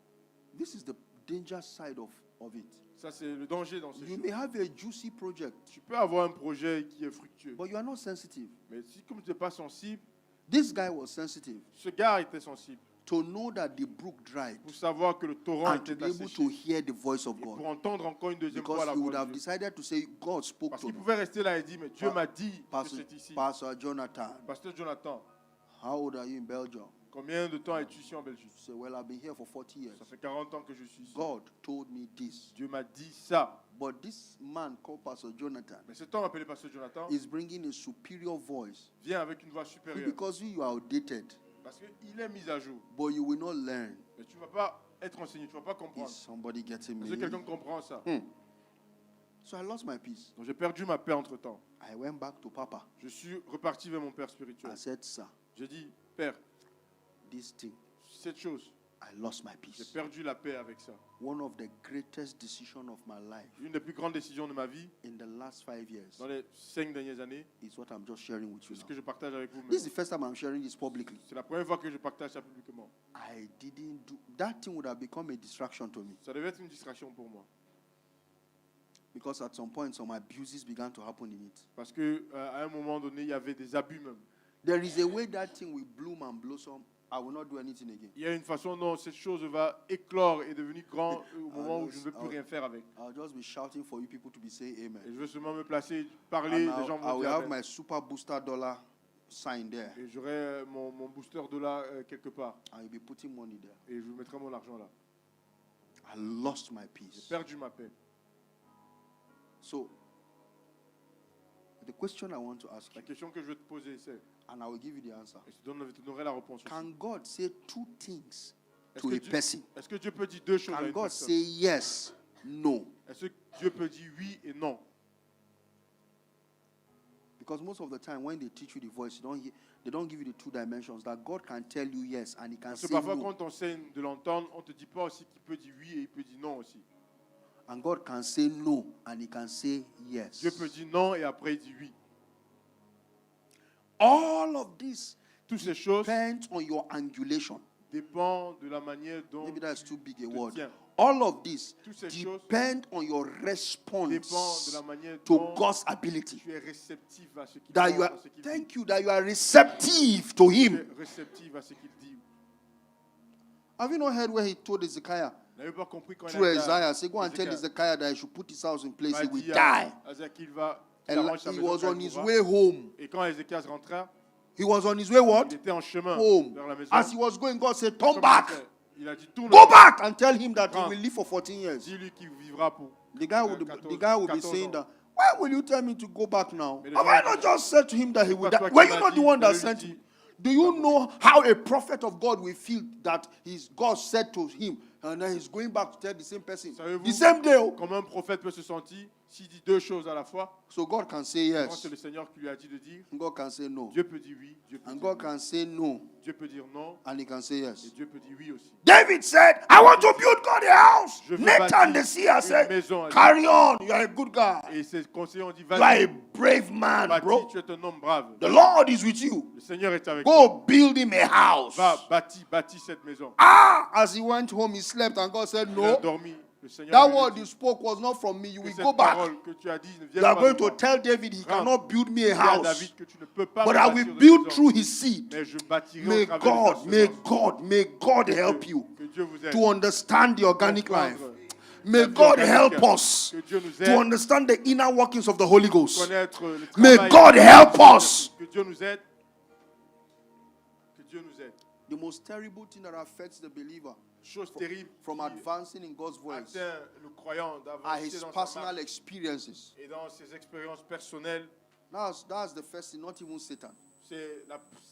This is the danger side of it. Ça, c'est le danger dans ces You choses. may have a juicy project, Tu peux avoir un projet qui est fructueux. but you are not sensitive. Mais si comme tu n'es pas sensible, This guy was sensitive ce gars était sensible. to know that the brook dried Pour savoir que le torrent and to était be able asséché. to hear the voice of Et pour God. entendre encore une deuxième fois Because la he would voix have de Dieu. decided to say, God spoke Parce to qu'il me. pouvait rester là et dire, mais Dieu m'a dit que Pastor, c'est ici. Pastor Jonathan, Pasteur Jonathan, How old are you in Belgium? Combien de temps es-tu ici en Belgique? Say, well, I've been here for 40 years. Ça fait 40 ans que je suis ici. God told me this. Dieu m'a dit ça. But this man called Pastor Jonathan Mais cet homme appelé Pasteur Jonathan is bringing a superior voice. vient avec une voix supérieure. Because you are outdated, Parce qu'il est mis à jour. but you will not learn. Mais tu ne vas pas être enseigné, tu ne vas pas Is comprendre. somebody getting Est-ce que me? quelqu'un comprend ça? So I lost my peace. Donc j'ai perdu ma paix entre temps. I went back to Papa. Je suis reparti vers mon père spirituel. I said, sir, J'ai dit, Père, this thing, cette chose, I lost my j'ai peace. perdu la paix avec ça. One of the greatest decisions of my life Une des plus grandes décisions de ma vie in the last 5 years dans les 5 dernières années, is what I'm just sharing with c'est you ce now. que je partage avec vous. This is the first time I'm sharing this publicly. C'est la première fois que je partage ça publiquement. I didn't do that thing would have become a distraction to me Ça devait être une distraction pour moi. because at some point some abuses began to happen in it. Parce qu'à un moment donné, il y avait des abus même. There is a way that thing will bloom and blossom. I will not do anything again. Il y a une façon dont cette chose va éclore et devenir grand au moment où je ne veux plus rien faire avec. I'll just be shouting for you people to be saying Et amen. je veux seulement me placer, parler, And les gens I vont will dire have amen. my super booster dollar sign there. Et j'aurai mon booster dollar quelque part. I will be putting money there. Et je mettrai mon argent là. I lost my J'ai peace. perdu ma paix. So, the question I want to ask La you, question que je vais te poser, c'est, and I will give you the answer. et je te donnerai la réponse aussi. Can God say two things Est-ce to que a Dieu- person? Est-ce que Dieu peut dire deux choses à Can une God personne? say yes, no? Est-ce que Dieu peut dire oui et non? Because most of the time when they teach you the voice, they don't give you the two dimensions that God can tell you yes and he can Parce que say parfois, no. quand on enseigne de l'entendre, on ne te dit pas aussi qu'il peut dire oui et il peut dire non aussi. And God can say no and he can say yes. Dieu peut dire non et après il dit oui. All of this Toutes ces choses depends on your angulation. dépendent de la manière dont Maybe that's too big a tu te word. tiens. All of this Toutes ces choses depend on your Dépend de response la manière to dont God's ability. tu es réceptif à ce qu'il That pense, you are, à ce qu'il dit. thank you, that you are receptive to Tu him. es réceptif à ce qu'il dit. Have you not heard where he told Hezekiah N'avez pas compris quand through il a dit à Isaiah? Say, go and tell Hezekiah that he should put his house in place, he il will dit die. à Ézéchiel qu'il And arrange sa he maison was quand on il his mourra. way home. Et quand Ézéchias rentra, He was on his way what? il était en chemin Home. vers la maison. As he was going, God said, turn Comme back. il a dit tourne. Go back and tell him that he Rentre. will live for 14 years. Dis-lui qu'il vivra pour. The guy would, 14 the guy would be 14 saying ans. that, why will you tell me to go back now? Mais le Have gens I disent, not just said to him that he would pas die? toi qui Were you m'as not the dit, one that je lui sent dis, him? Do you know how a prophet of God will feel that God said to him and then he's going back to tell the same person? Savez-vous The same day. Oh. comment un prophète peut se sentir s'il dit deux choses à la fois? So God can say Quand yes. c'est le Seigneur qui lui a dit de dire, God can say no. Dieu peut dire oui, Dieu peut And dire God oui. can say no. Dieu peut dire non And he can say et yes. Dieu peut dire oui aussi. David said, I want to build God a house. Je veux Nathan bâtir the seer une said, maison à carry on. You are a good guy. Et ses conseillers ont dit, You are a vas-y, brave man, bâtis, bro. tu es un homme brave. The Lord is with you. Le Seigneur est avec toi. Go build him a house. Va, bâtis cette maison. Ah, as he went home, he slept, and God said, Il a no. dormi. Le Seigneur That lui a word dit you spoke was not from me. You que will cette go back. parole que tu as dit ne vient You are pas going de to moi. tell David he Rentre. cannot build me a Dis à house. David que tu ne peux pas But me I bâtir will de build maison. through his seed. Mais je bâtirai May au travers de God, sa may semence. God, may God help you Que Dieu vous aide. to understand the organic life. Comprendre May la vie God organique. help us Que Dieu nous to aide. understand the inner workings of the Holy Ghost. Connaître le May travail. God help us. Que Dieu nous aide. Que Dieu nous aide. The most terrible thing that affects the believer Chose terrible from qui advancing in God's voice atteint le croyant are d'avancer his dans sa personal marche experiences. et dans ses expériences personnelles. That's the first thing, not even Satan. C'est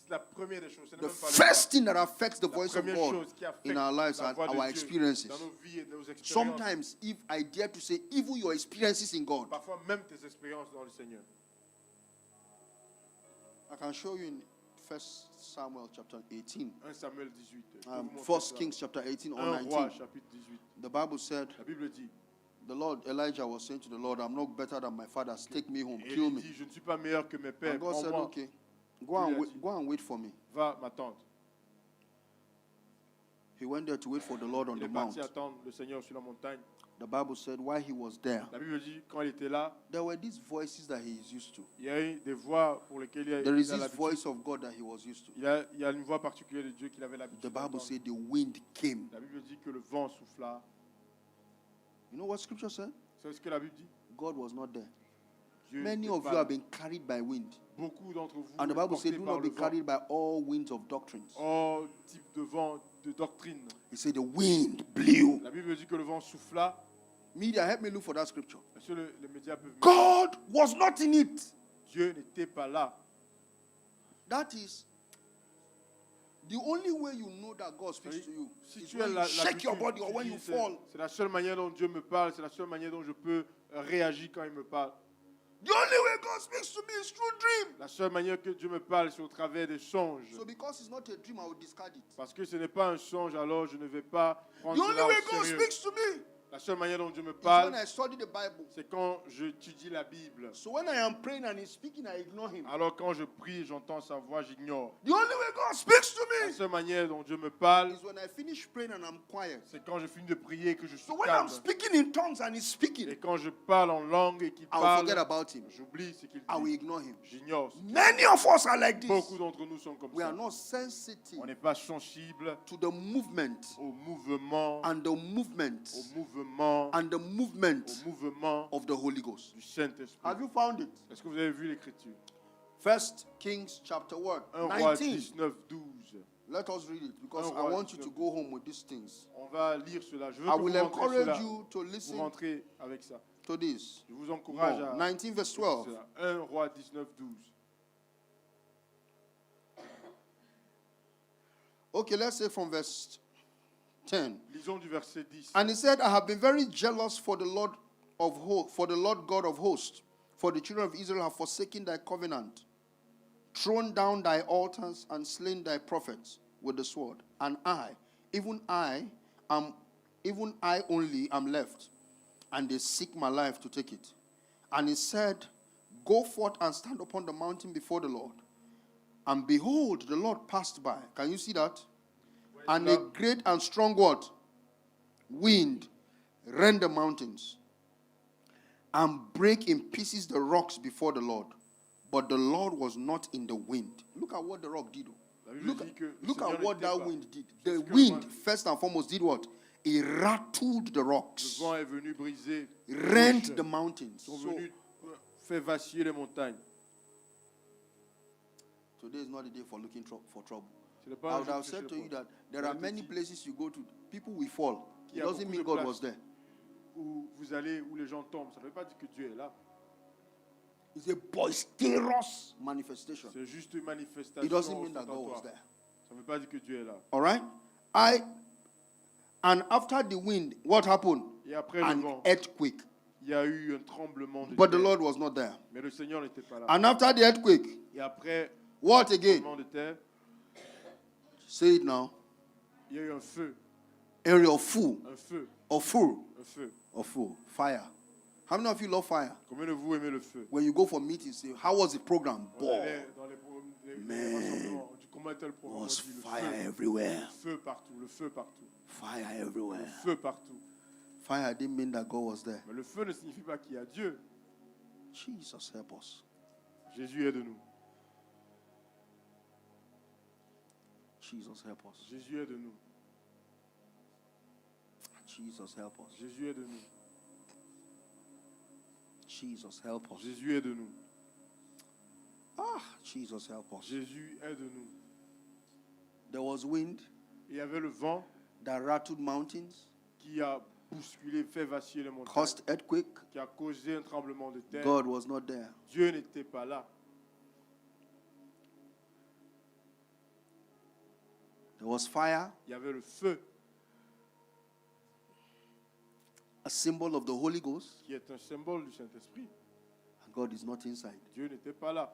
la première des choses. C'est The même pas le first thing that affects the la voice of première God chose qui affecte in our lives la and voix de our Dieu experiences. dans nos vies et nos expériences. Sometimes, if I dare to say, even your experiences in God, Parfois même tes expériences dans le Seigneur. I can show you in 1 Samuel chapter 18, 1 Samuel 18. Je peux vous 1 montrer ça. Kings chapter 18 or 1 Roi 19. chapitre 18. The Bible said, La Bible dit, the Lord, Elijah was saying to the Lord, I'm not better than my fathers. Take me home, et kill il me. dit, je ne suis pas meilleur que mes pères. And God said, Prends-moi, okay, Dieu a dit. go and wait for me. va m'attendre. He went there to wait for the Lord on Il the est mount. parti attendre le Seigneur sur la montagne. The Bible said, while he was there, La Bible dit, quand il était là, there were these voices that he is used to. il y a eu des voix pour lesquelles il There is a this l'habitude. voice of God that he was used to. Il y a une voix particulière de Dieu qu'il avait l'habitude The Bible d'entendre. said the wind came. La Bible dit que le vent souffla. You know what scripture said? C'est ce que la Bible dit. God was not there. Dieu Many n'était of pas you là. have been carried by wind. Beaucoup d'entre vous And the êtes Bible portés says, do par not le be vent. carried by all winds of doctrines. All type de vent de doctrine. He said the wind blew. La Bible dit que le vent souffla. Media, help me look for that scripture. Est-ce que les médias peuvent me dire? God was not in it. Dieu n'était pas là. That is the only way you know that God speaks to you. Si Is tu when as you shake your body or tu when dis, you c'est- fall. C'est la seule manière dont Dieu me parle, c'est la seule manière dont je peux réagir quand il me parle. The only way God speaks to me is through dream. La seule manière que Dieu me parle, c'est au travers des songes. So because it's not a dream, I will discard it. Parce que ce n'est pas un songe, alors je ne vais pas The prendre only cela way au God sérieux. speaks to me La seule manière dont Dieu me is when parle, I study the Bible. c'est quand j'étudie la Bible. So when I am praying and he's speaking, I ignore him. Alors quand je prie, j'entends sa voix, j'ignore. The only way God speaks to La me seule manière dont Dieu me parle, is when I finish praying and I'm quiet. c'est quand je finis de prier et que je suis So when calme. I'm speaking in tongues and he's speaking, Et quand je parle en langue et qu'il I will forget parle, about him. j'oublie ce qu'il I will dit. ignore him. J'ignore. ce qu'il dit. Many of us are like Beaucoup this. d'entre nous sont comme We ça. are not sensitive On n'est pas sensible to the movement au mouvement, and the movement au mouvement, and the movement au mouvement of the Holy Ghost. du Saint-Esprit. Have you found it? Est-ce que vous avez vu l'écriture? First Kings chapter 1 1, roi 19. 19, 12. Let us read it because Un I roi want you to 19. go home with these things. On va lire cela. Je veux I que vous will rentrez encourage cela. you to Vous listen rentrez avec ça. to this. Je vous encourage No, à 19 verse 12. cela. 1 roi 19, 12. Okay, let's say from verse 10. Lisons du verset 10. And he said, I have been very jealous for the Lord for the Lord God of hosts, for the children of Israel have forsaken thy covenant, thrown down thy altars, and slain thy prophets with the sword. And I, even I only am left, and they seek my life to take it. And he said, Go forth and stand upon the mountain before the Lord. And behold, the Lord passed by. Can you see that? And a great and strong what? Wind rend the mountains and break in pieces the rocks before the Lord. But the Lord was not in the wind. Look at what the rock did. La Bible Look, dit que le look Seigneur at what n'était that pas. wind did. C'est The ce que wind, le first and foremost, did what? It rattled the Le rocks, vent est venu briser. les rent roches. the mountains. Sont So, venus faire vaciller les montagnes. today is not the day for looking for trouble. Ce n'est pas I un would jour have de said chercher to le you problème. that there are many places you go to, people will fall. It Il y a doesn't beaucoup mean de God places was there. Où vous allez, où les gens tombent, ça ne veut pas dire que Dieu est là. It's a boisterous manifestation. C'est juste une manifestation. It doesn't mean that God ostentatoire. was there. Ça ne veut pas dire que Dieu est là. All right? And after the wind, what happened? Et après le An vent, earthquake. il y a eu un tremblement de But the terre. Lord was not there. Mais le Seigneur n'était pas là. And after the earthquake, Et après what le again? tremblement de terre, Say it now. il y a eu un feu. Area of full. Un feu. Of full. Un feu. Of full. Fire. How many of you love fire? Combien de vous aimez le feu? When you go for meetings, say, how was the program? On Boy, allait dans les Man. rassemblements. On dit, comment était le programme? On was dit, le fire feu. everywhere. Le feu partout. Le feu partout. Fire everywhere. Le feu partout. Fire didn't mean that God was there. Mais le feu ne signifie pas qu'il y a Dieu. Jesus help us. Jésus est de nous. Jesus help us. Jésus est de nous. Jesus help us. Jésus est de nous. Jesus help us. Jésus est de nous. Ah, Jesus help us. Jésus est de nous. There was wind Il y avait le vent that rattled mountains, qui a bousculé, fait vaciller les montagnes, caused earthquake. qui a causé un tremblement de terre. God was not there. Dieu n'était pas là. There was fire, Il y avait le feu, a symbol of the Holy Ghost, qui est un symbole du Saint-Esprit. and God is not inside. Dieu n'était pas là.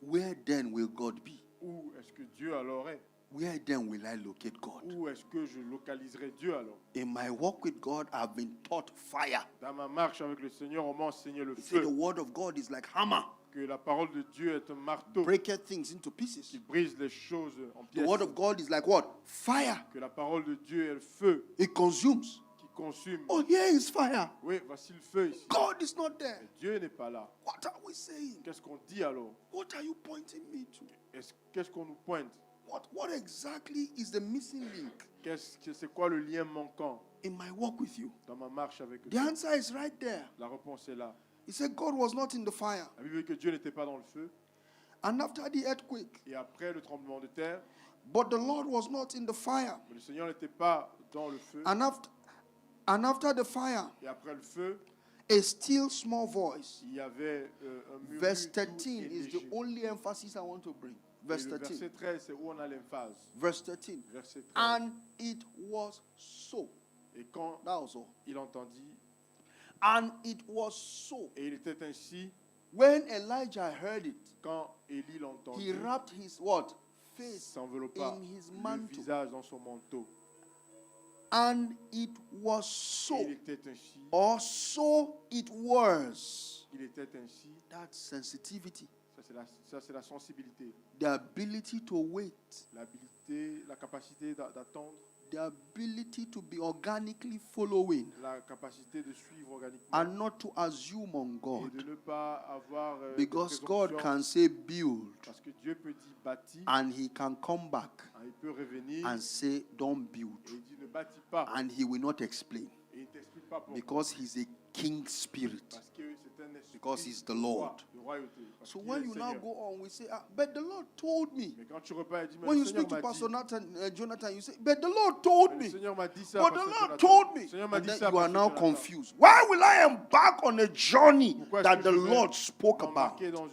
Where then will God be? Où est-ce que Dieu alors est? Where then will I locate God? Où est-ce que je localiserai Dieu alors? In my walk with God, I've been taught fire. Dans ma marche avec le Seigneur, on m'a enseigné le He said the feu. word of God is like hammer, Que la parole de Dieu est un marteau breaketh things into pieces. qui brise les choses en The pièces. word of God is like what? Fire. Que la parole de Dieu est le feu It consumes. qui consume. Oh, here is fire. Oui, voici le feu ici. God is not there. Mais Dieu n'est pas là. What are we saying? Qu'est-ce qu'on dit alors? What are you pointing me to? Qu'est-ce qu'on nous pointe? What exactly is the missing link C'est quoi le lien manquant in my walk with you? dans ma marche avec The Dieu? answer is right there. La réponse est là. He said God was not in the fire. La Bible dit que Dieu n'était pas dans le feu. And after the earthquake, Et après le tremblement de terre, but the Lord was not in the fire. mais le Seigneur n'était pas dans le feu. And after the fire, Et après le feu, a still small voice. il y avait un murmure Verse doux 13 et is the léger. only emphasis I want to bring. Et Verse le 13. verset 13, c'est où on a l'emphase. Verse 13. Verset 13. And it was so. Et quand That was all. il entendit, And it was so. et il était ainsi, When Elijah heard it, quand Élie he l'entendit, wrapped his what? Face s'enveloppa in his le mantle. visage dans son manteau. And it was Et il so. était ainsi, Or so it was. il était ainsi. That's sensitivity. Ça, c'est la sensibilité, The ability to wait. l'habilité, la capacité d'attendre, The ability to be organically following. la capacité de suivre organiquement And not to assume on et God. de ne pas avoir de Because God présomption, can say build. parce que Dieu peut dire bâti, And he can come back il peut revenir and say don't build. et il dit ne bâtis pas, And he will not explain. et il ne t'explique pas pourquoi, Because he's a king spirit. parce que c'est un esprit Because he's the de Lord. roi, de royauté, parce So qu'il when est you now Seigneur. go on, we say, but the Lord told me. Mais quand tu repars et dis, mais When le you Seigneur speak to m'a Pastor dit, Jonathan, you say, but the Lord told mais me. le Seigneur m'a dit ça, But the Pasteur Lord Jonathan. told me. Le Seigneur m'a And dit then ça, you are Pasteur now Jonathan. confused. Why will I embark on a journey Pourquoi est-ce that que the je vais Lord spoke about? m'embarquer dans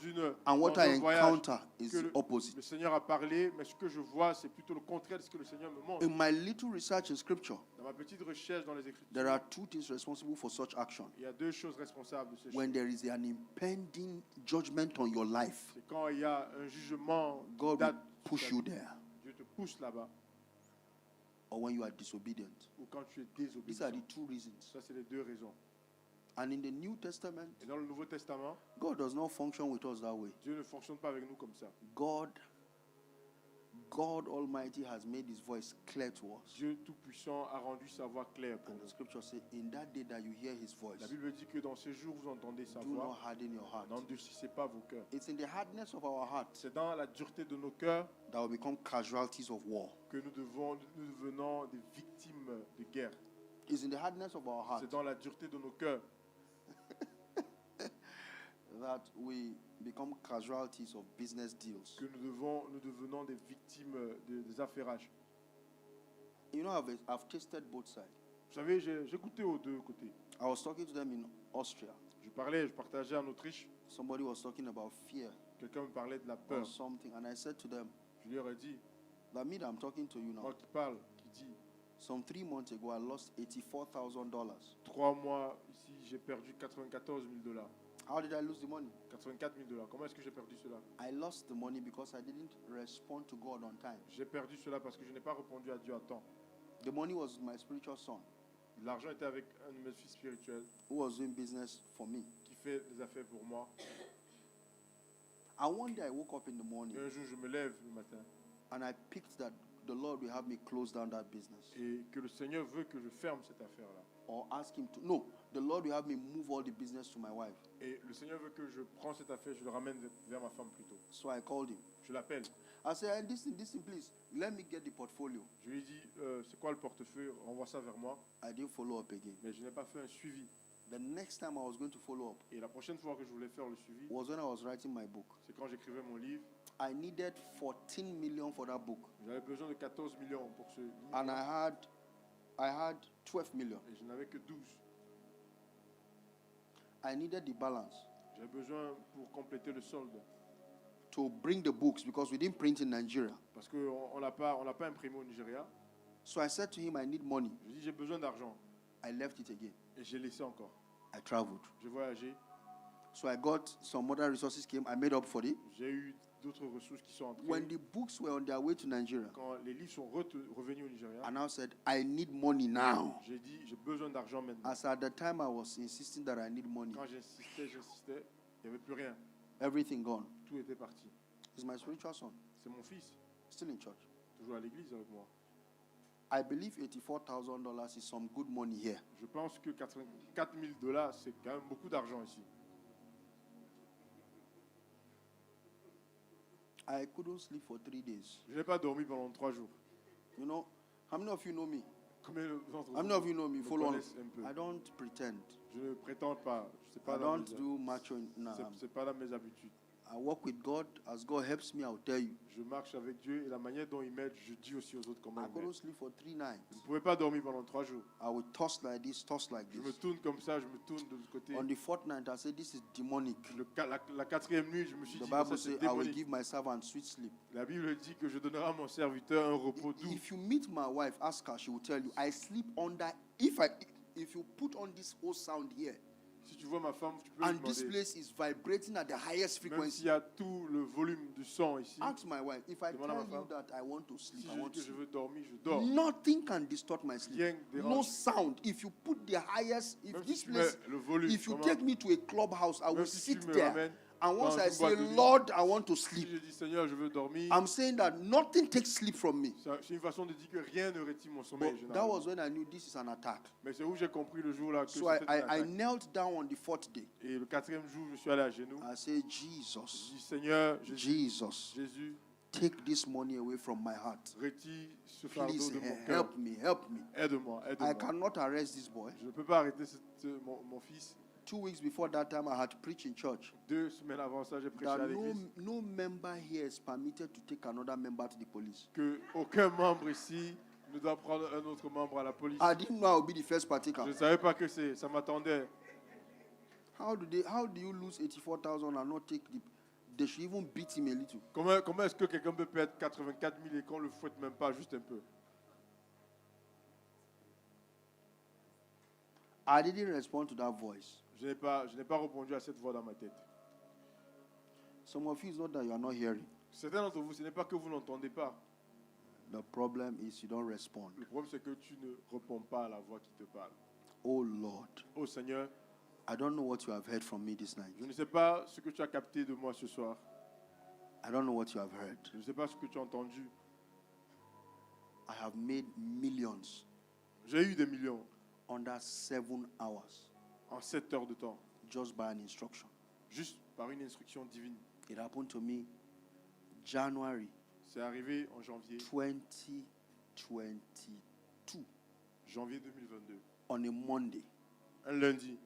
And what dans I un voyage encounter is que the opposite. le Seigneur a parlé, mais ce que je vois, c'est plutôt le contraire de ce que le Seigneur me montre. In my little research in scripture, Dans ma petite recherche dans les Écritures, there are two things responsible for such action. il y a deux choses responsables de ces When choses. there is an impending judgment on your life, C'est quand il y a un jugement qui God will date, push you there. Dieu te pousse là-bas, Or when you are disobedient. ou quand tu es These are désobéissant. the two reasons. Ça, c'est les deux raisons. And in the New Testament, Et dans le Nouveau Testament, God does not function with us that way. Dieu ne fonctionne pas avec nous comme ça. God Almighty has made his voice clear to us. Dieu Tout-Puissant a rendu sa voix claire pour And the nous. scripture says, in that day that you hear his voice, La Bible dit que dans ces jours, vous entendez sa do not voix. harden your heart. N'endurcissez pas vos cœurs. It's in the hardness of our heart C'est dans la dureté de nos cœurs that will become casualties of war. que nous devenons des victimes de guerre. It's in the hardness of our heart C'est dans la dureté de nos cœurs that we become casualties of business deals. que nous devenons des victimes des affairages. You know, I've tasted both sides. Vous savez, j'ai goûté aux deux côtés. I was talking to them in Austria. Je partageais en Autriche. Somebody was talking about fear Quelqu'un me parlait de la or peur. something, and I said to them, Je lui ai dit, that me that I'm talking to you now, moi qui parle, qui dit, some 3 months ago I lost $84,000. 3 mois ici, j'ai perdu 94 000 $. How did I lose the money? 84 000 $. Comment est-ce que j'ai perdu cela? I lost the money because I didn't respond to God on time. J'ai perdu cela parce que je n'ai pas répondu à Dieu à temps. The money was my spiritual son L'argent était avec un de mes fils spirituels who was doing business for me. qui fait des affaires pour moi. And one day I woke up in the Et morning un jour, je me lève le matin and I picked that the Lord will have me close down that business. et que le Seigneur veut que je ferme cette affaire-là. Or ask him to. No, the Lord will have me move all the business to my wife. Et le Seigneur veut que je prenne cette affaire, je le ramène vers ma femme plutôt. So I called him. Je l'appelle. I said, hey, this thing, please, let me get the portfolio. Je lui dis, c'est quoi le portefeuille? Renvoie ça vers moi. I didn't follow up again. Mais je n'ai pas fait un suivi. The next time I was going to follow up Et la prochaine fois que je voulais faire le suivi, was when I was writing my book. c'est quand j'écrivais mon livre. I needed 14 million for that book. J'avais besoin de 14 millions pour ce livre. And I had 12 million. Et je n'avais que 12. I needed the balance J'avais besoin pour compléter le solde. to bring the books because we didn't print in Nigeria. Parce qu'on ne l'a pas imprimé au Nigeria. So I said to him, I need money. Je lui ai dit, j'ai besoin d'argent. I left it again. Et j'ai laissé encore. I traveled. J'ai voyagé. So I got some other resources came. I made up for it. J'ai eu d'autres ressources qui sont entrées. When the books were on their way to Nigeria, Quand les livres sont revenus au Nigeria, I now said, I need money now. j'ai dit, j'ai besoin d'argent maintenant. As at the time I was insisting that I need money, Quand j'insistais, il n'y avait plus rien. everything gone. Tout était parti. He's my spiritual son, C'est mon fils, still in church. toujours à l'église avec moi. I believe $84,000 is some good money here. Je pense que 84 000 $, c'est quand même beaucoup d'argent ici. I couldn't sleep for 3 days. Je n'ai pas dormi pendant 3 jours. You know, how many of you know me? Combien d'entre How many of you know me? me Follow on. connaissent un peu? I don't pretend. Je ne prétends pas. C'est I pas don't do macho. No, c'est pas dans mes habitudes. I walk with God. As God helps me, I'll tell you. Je marche avec Dieu et la manière dont il m'aide, je dis aussi aux autres comment I il couldn't m'aide. sleep for 3 nights. Je ne pouvais pas dormir pendant 3 jours. I would toss like this, toss like Je me this. tourne comme ça, je me tourne de l'autre côté. On the fourth night, I said, this is demonic. La quatrième nuit, je me suis The dit, ça Bible c'est says, I will démonique. give my servant sweet sleep. La Bible dit que je donnerai à mon serviteur un repos doux. If you meet my wife, ask her, she will tell you, I sleep under, if you put on this whole sound here, Si tu vois ma femme, tu peux lui and this demander. place is vibrating at the highest Même frequency. s'il y a tout le volume du son ici, Ask my wife, if I Demande à tell ma you femme. that I want to si sleep, je I dis want que to je sleep. veux dormir, je dors. Nothing can distort my sleep. Rien ne dérange. No sound. If you put the highest, if Même this si tu place, mets le volume, if you comment- take me to a clubhouse, I will Même si tu sit me there. ramènes And once dans I une boîte say, de nuit, Lord, I want to si sleep, je dis Seigneur, je veux dormir, I'm saying that nothing takes sleep from me. c'est une façon de dire que rien ne retire mon sommeil. But that généralement. was when I knew this is an attack. Mais c'est où j'ai compris le jour là que So I, c'était une I attaque. knelt down on the fourth day. Et le quatrième jour, je suis allé à genoux. I said, Je Jesus, dis Seigneur, Jesus, Jésus, take this money away from my heart. retire ce fardeau Please de mon cœur. help me, help me. Aide-moi, I aide-moi. cannot arrest this boy. Je ne peux pas arrêter mon fils. 2 weeks before that time, I had preached in church 2 semaines avant ça, j'ai prêché that à l'église no member here is permitted to take another member to the police. que aucun membre ici ne doit prendre un autre membre à la police. I didn't know I would be the first partaker. Je ne savais pas que ça m'attendait. How do you lose 84,000 and not take the? They should even beat him a little. Comment est-ce que quelqu'un peut perdre 84 000 et qu'on ne le fouette même pas juste un peu? I didn't respond to that voice. Je n'ai pas répondu à cette voix dans ma tête. Some of you is not that you are not hearing. Certains d'entre vous, ce n'est pas que vous n'entendez pas. The problem is you don't respond. Le problème, c'est que tu ne réponds pas à la voix qui te parle. Oh Lord, Oh Seigneur, I don't know what you have heard from me this night. je ne sais pas ce que tu as capté de moi ce soir. I don't know what you have heard. Je ne sais pas ce que tu as entendu. I have made millions J'ai eu des millions under 7 hours en 7 heures de temps, just by an instruction. juste par une instruction divine. It happened to me January C'est arrivé en janvier 2022 janvier 2022, on a Monday. un lundi.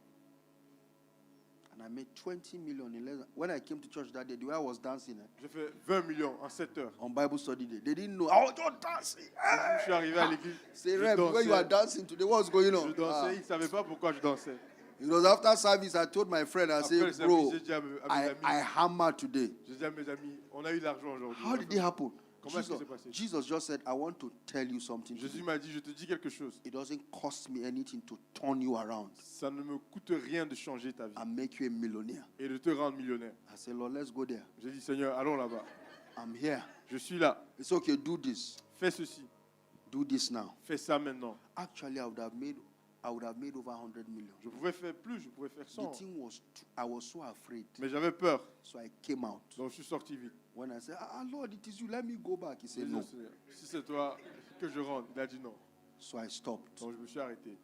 And I made 20 million in less than, when I came to church that day, the way I was dancing J'ai fait 20 millions en 7 heures. on Bible study day, they didn't know. I was just dancing. Je suis arrivé à l'église, Say, je Reb, where you are dansais, dancing today, what's going on? je dansais, ils ne savaient pas pourquoi je dansais. It was after service, I told my friend, I Après le said, service, bro, j'ai dit à mes I amis, hammered today. j'ai dit à mes amis, on a eu de l'argent aujourd'hui. How did it happen? Comment est-ce que c'est passé? Jesus just said, I want to tell you something. Jésus today. m'a dit, je te dis quelque chose. It doesn't cost me anything to turn you around Ça ne me coûte rien de changer ta vie and make you a millionaire. et de te rendre millionnaire. I said, Lord, let's go there. J'ai dit, Seigneur, allons là-bas. I'm here. Je suis là. It's okay, do this. Fais ceci. Do this now. Fais ça maintenant. Actually, I would have made over 100 million. Je pouvais faire plus, je pouvais faire The 100. thing was, I was so afraid. Mais j'avais peur. So I came out. Donc je suis sorti vite. When I said, Lord, it is you, let me go back. He J'ai said, dit, no. Seigneur, si c'est toi que je rentre, il a dit non. So I stopped. Donc je me suis arrêté.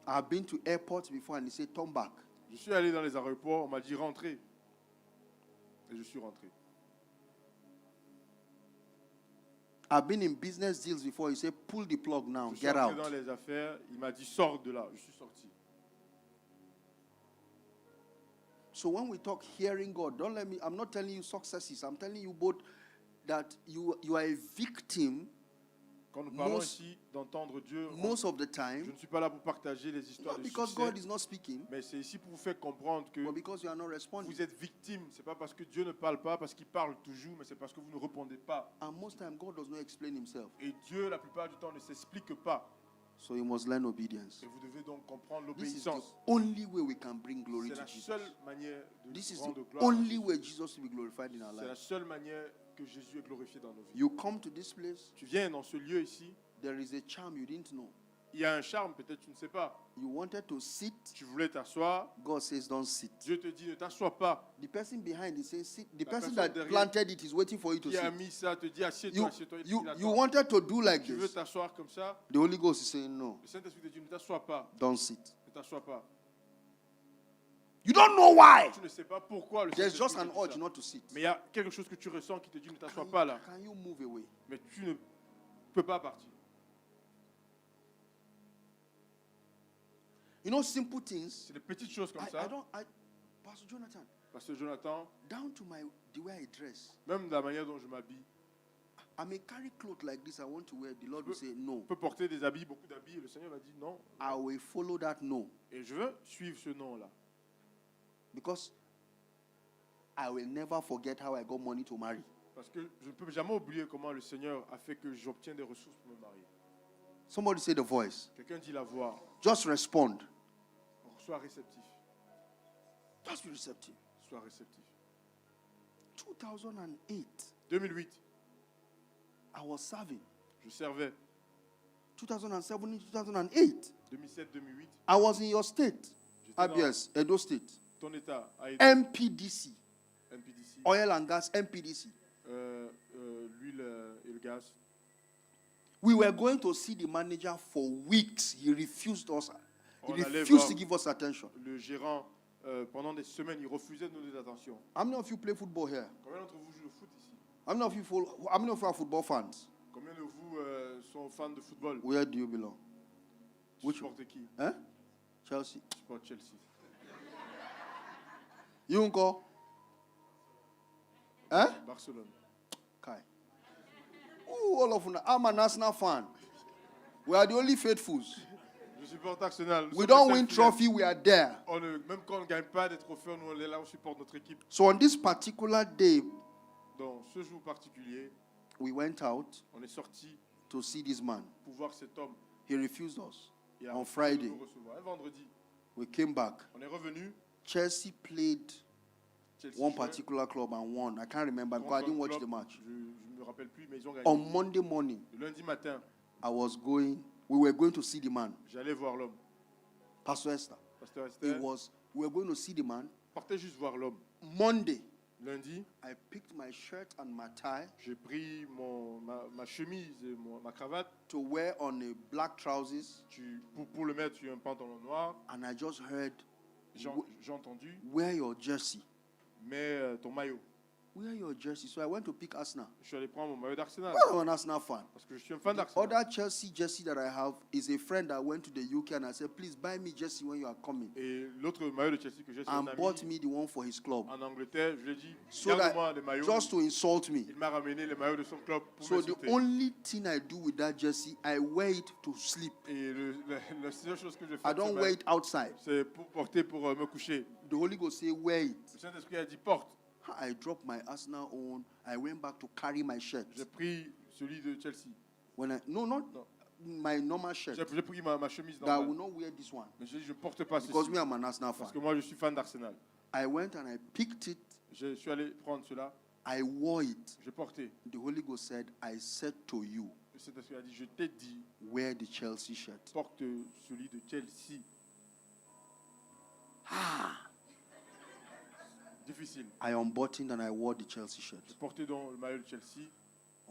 I've been to airports before and he said, turn back. Je suis allé dans les aéroports, on m'a dit rentrez. Et je suis rentré. I've been in business deals before. He said, pull the plug now, Je suis get rentré out. dans les affaires, il m'a dit sors de là. Je suis sorti. So when we talk hearing God, don't let me, I'm not telling you successes. I'm telling you both that you are a victim Quand nous parlons Most- ici d'entendre Dieu, most of the je time, ne suis pas là pour partager les histoires not de because succès, God is not speaking, mais c'est ici pour vous faire comprendre que but because you are not responding. vous êtes victime. C'est pas parce que Dieu ne parle pas, parce qu'il parle toujours, mais c'est parce que vous ne répondez pas. And most time, God does not explain himself. Et Dieu, la plupart du temps, ne s'explique pas. So you must learn obedience. Et vous devez donc comprendre This is the l'obéissance. only way we can bring glory C'est to la Jesus. seule manière de This is rendre the gloire. à only Jésus. way Jesus will be glorified in our C'est la lives. seule manière que Jésus est glorifié dans nos vies. You come to this place, Tu viens dans ce lieu ici, there is a charm you didn't know. il y a un charme, peut-être tu ne sais pas. You wanted to sit, Tu voulais t'asseoir, God says don't sit. Dieu te dit ne t'assois pas. The person behind it says sit. The La person personne that derrière planted it is waiting for you to Qui a sit. mis ça te dit assieds-toi, You, assieds-toi. you, il you attend. wanted to do like Tu veux this. t'asseoir comme ça, The Holy Ghost is saying no, le Saint-Esprit te dit ne t'assois pas, don't sit. ne t'assois pas. You don't know why. Tu ne sais pas pourquoi le There's Saint-Esprit just te an dit urge ça. not to sit. Mais il y a quelque chose que tu ressens qui te dit ne t'assois pas là. Can you move away? Mais tu ne peux pas partir. You know, simple things. C'est des petites choses comme ça. Pastor Jonathan, Pasteur Jonathan, down to the way I dress. même de la manière dont je m'habille, I may carry clothes like this. I want to wear. The Lord will say no. je peux porter des habits, beaucoup d'habits, et le Seigneur m'a dit non. I will follow that no, Et je veux suivre ce nom-là. because I will never forget how I got money to marry. Parce que je ne peux jamais oublier comment le Seigneur a fait que j'obtienne des ressources pour me marier. Somebody say the voice. Quelqu'un dit la voix. Just respond. Sois réceptif. Just be receptive. Sois réceptif. 2008, 2008, I was serving. je servais. 2007, 2008, 2007, 2008, I was in your state. j'étais dans ABS, Edo State. ton état, à Edo, MPDC. NPDC, Oil and gas, MPDC. l'huile et le gaz. We were going to see the manager for weeks. He refused us. He On allait refused voir to give us attention. le gérant, pendant des semaines, il refusait de nous donner attention. How many of you play football here? Combien d'entre vous jouent au foot ici? How many of you are football fans? Combien de vous sont fans de football? Where do you belong? Tu Which supportes qui? Hein? Chelsea. Je supporte Chelsea. You uncle? Hein? Barcelone. Kai. Ooh, all of you. I'm an Arsenal fan. We are the only faithfuls. Je supporte Arsenal. Nous We sommes don't les win seuls fidèles. trophy, we are there. Même quand on ne gagne pas des trophées, nous on est là, on supporte notre équipe. So on this particular day, Dans ce jour particulier, we went out on est sorti to see this man. pour voir cet homme. He refused us. Il a On refusé de Friday. nous recevoir. Un vendredi, We came back. on est revenu. Chelsea played Chelsea one jouait. particular club and won. I can't remember because I Contre didn't un watch club, the match. Je ne me rappelle plus, mais ils ont gagné. On Monday morning, Le lundi matin, we were going to see the man. j'allais voir l'homme. Pastor Esther. Pasteur Esther, We were going to see the man. partez juste voir l'homme. Monday, Lundi, I picked my shirt and my tie j'ai pris ma chemise et ma cravate to wear on a black trousers, pour le mettre sur un pantalon noir. and I just heard, J'ai entendu, wear your jersey. mets ton maillot. Wear your jersey. So I went to pick Arsenal. Je suis allé prendre mon maillot d'Arsenal I'm an Arsenal fan. parce que je suis un fan The d'Arsenal. other Chelsea jersey that I have is a friend that went to the UK, and I said, please buy me jersey when you are coming. Et l'autre maillot de Chelsea que j'ai, c'est un And ami bought me the one for his club. en Angleterre. Je lui ai dit, So garde-moi that, les maillots. just to insult me. Il m'a ramené les maillots de son club pour So the m'insulter. only thing I do with that jersey, I wear it to sleep. Et la seule chose que je fais, I don't wear it outside. c'est pour porter pour me coucher. The Holy Ghost say, wear it. Le Saint-Esprit a dit, porte. I dropped my Arsenal on. I went back to carry my shirt. J'ai pris celui de Chelsea. Not my normal shirt. J'ai pris ma chemise That I will normale. not wear this one. Mais j'ai dit, je ne porte pas Because ceci. me, I'm an Arsenal fan. Parce que moi, je suis fan d'Arsenal. I went and I picked it. Je suis allé prendre cela. I wore it. J'ai porté. The Holy Ghost said, I said to you, Le Saint-Esprit a dit, je t'ai dit, wear the Chelsea shirt. porte celui de Chelsea. Difficile. I unbuttoned and I wore the Chelsea shirt. J'ai porté donc le maillot de Chelsea.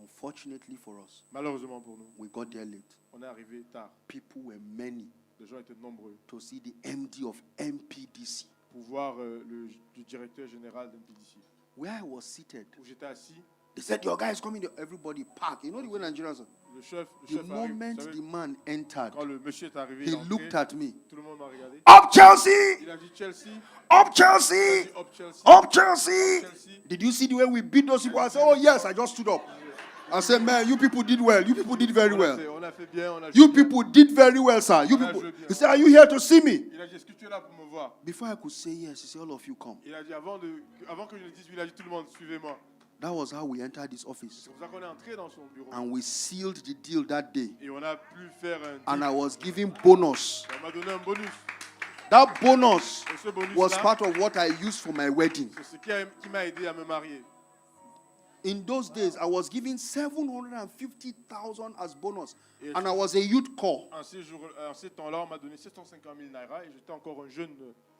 Unfortunately for us, Malheureusement pour nous, we got there late. on est arrivé tard. People were many Les gens étaient nombreux to see the MD of MPDC. pour voir le directeur général d'NPDC. Where I was seated, Où j'étais assis, they said, your guy is coming. Everybody park. You know the way Nigerians are. le chef The arrive. moment Vous savez, the man entered, quand le monsieur est arrivé, he il est looked entré, at me. tout le monde m'a regardé. Up Chelsea! Il a dit Chelsea, Up il Chelsea! a dit Up Chelsea, Up Chelsea! Chelsea. Did you see the way we beat those people? I said, oh yes, I just stood up. I said, man, you people did well. You people did very well. On a fait bien, on a You joué bien. people did very well, sir. You On a people. joué bien. He said, are you here to see me? Il a dit, est-ce que tu es là pour me voir? Before I could say yes, he said, all of you come. Il a dit, avant que je le dise, il a dit, tout le monde, suivez-moi. That was how we entered this office. C'est pour ça qu'on est entré dans son bureau. And we sealed the deal that day. Et on a pu faire un And deal. I was given bonus. On m'a donné un bonus. That bonus Et ce bonus was là, part of what I used for my wedding. c'est ce qui m'a aidé à me marier. In those days, I was given 750,000 as bonus. Et And I was a youth corps. En ces temps-là, on m'a donné 750 000 naira et j'étais encore un jeune.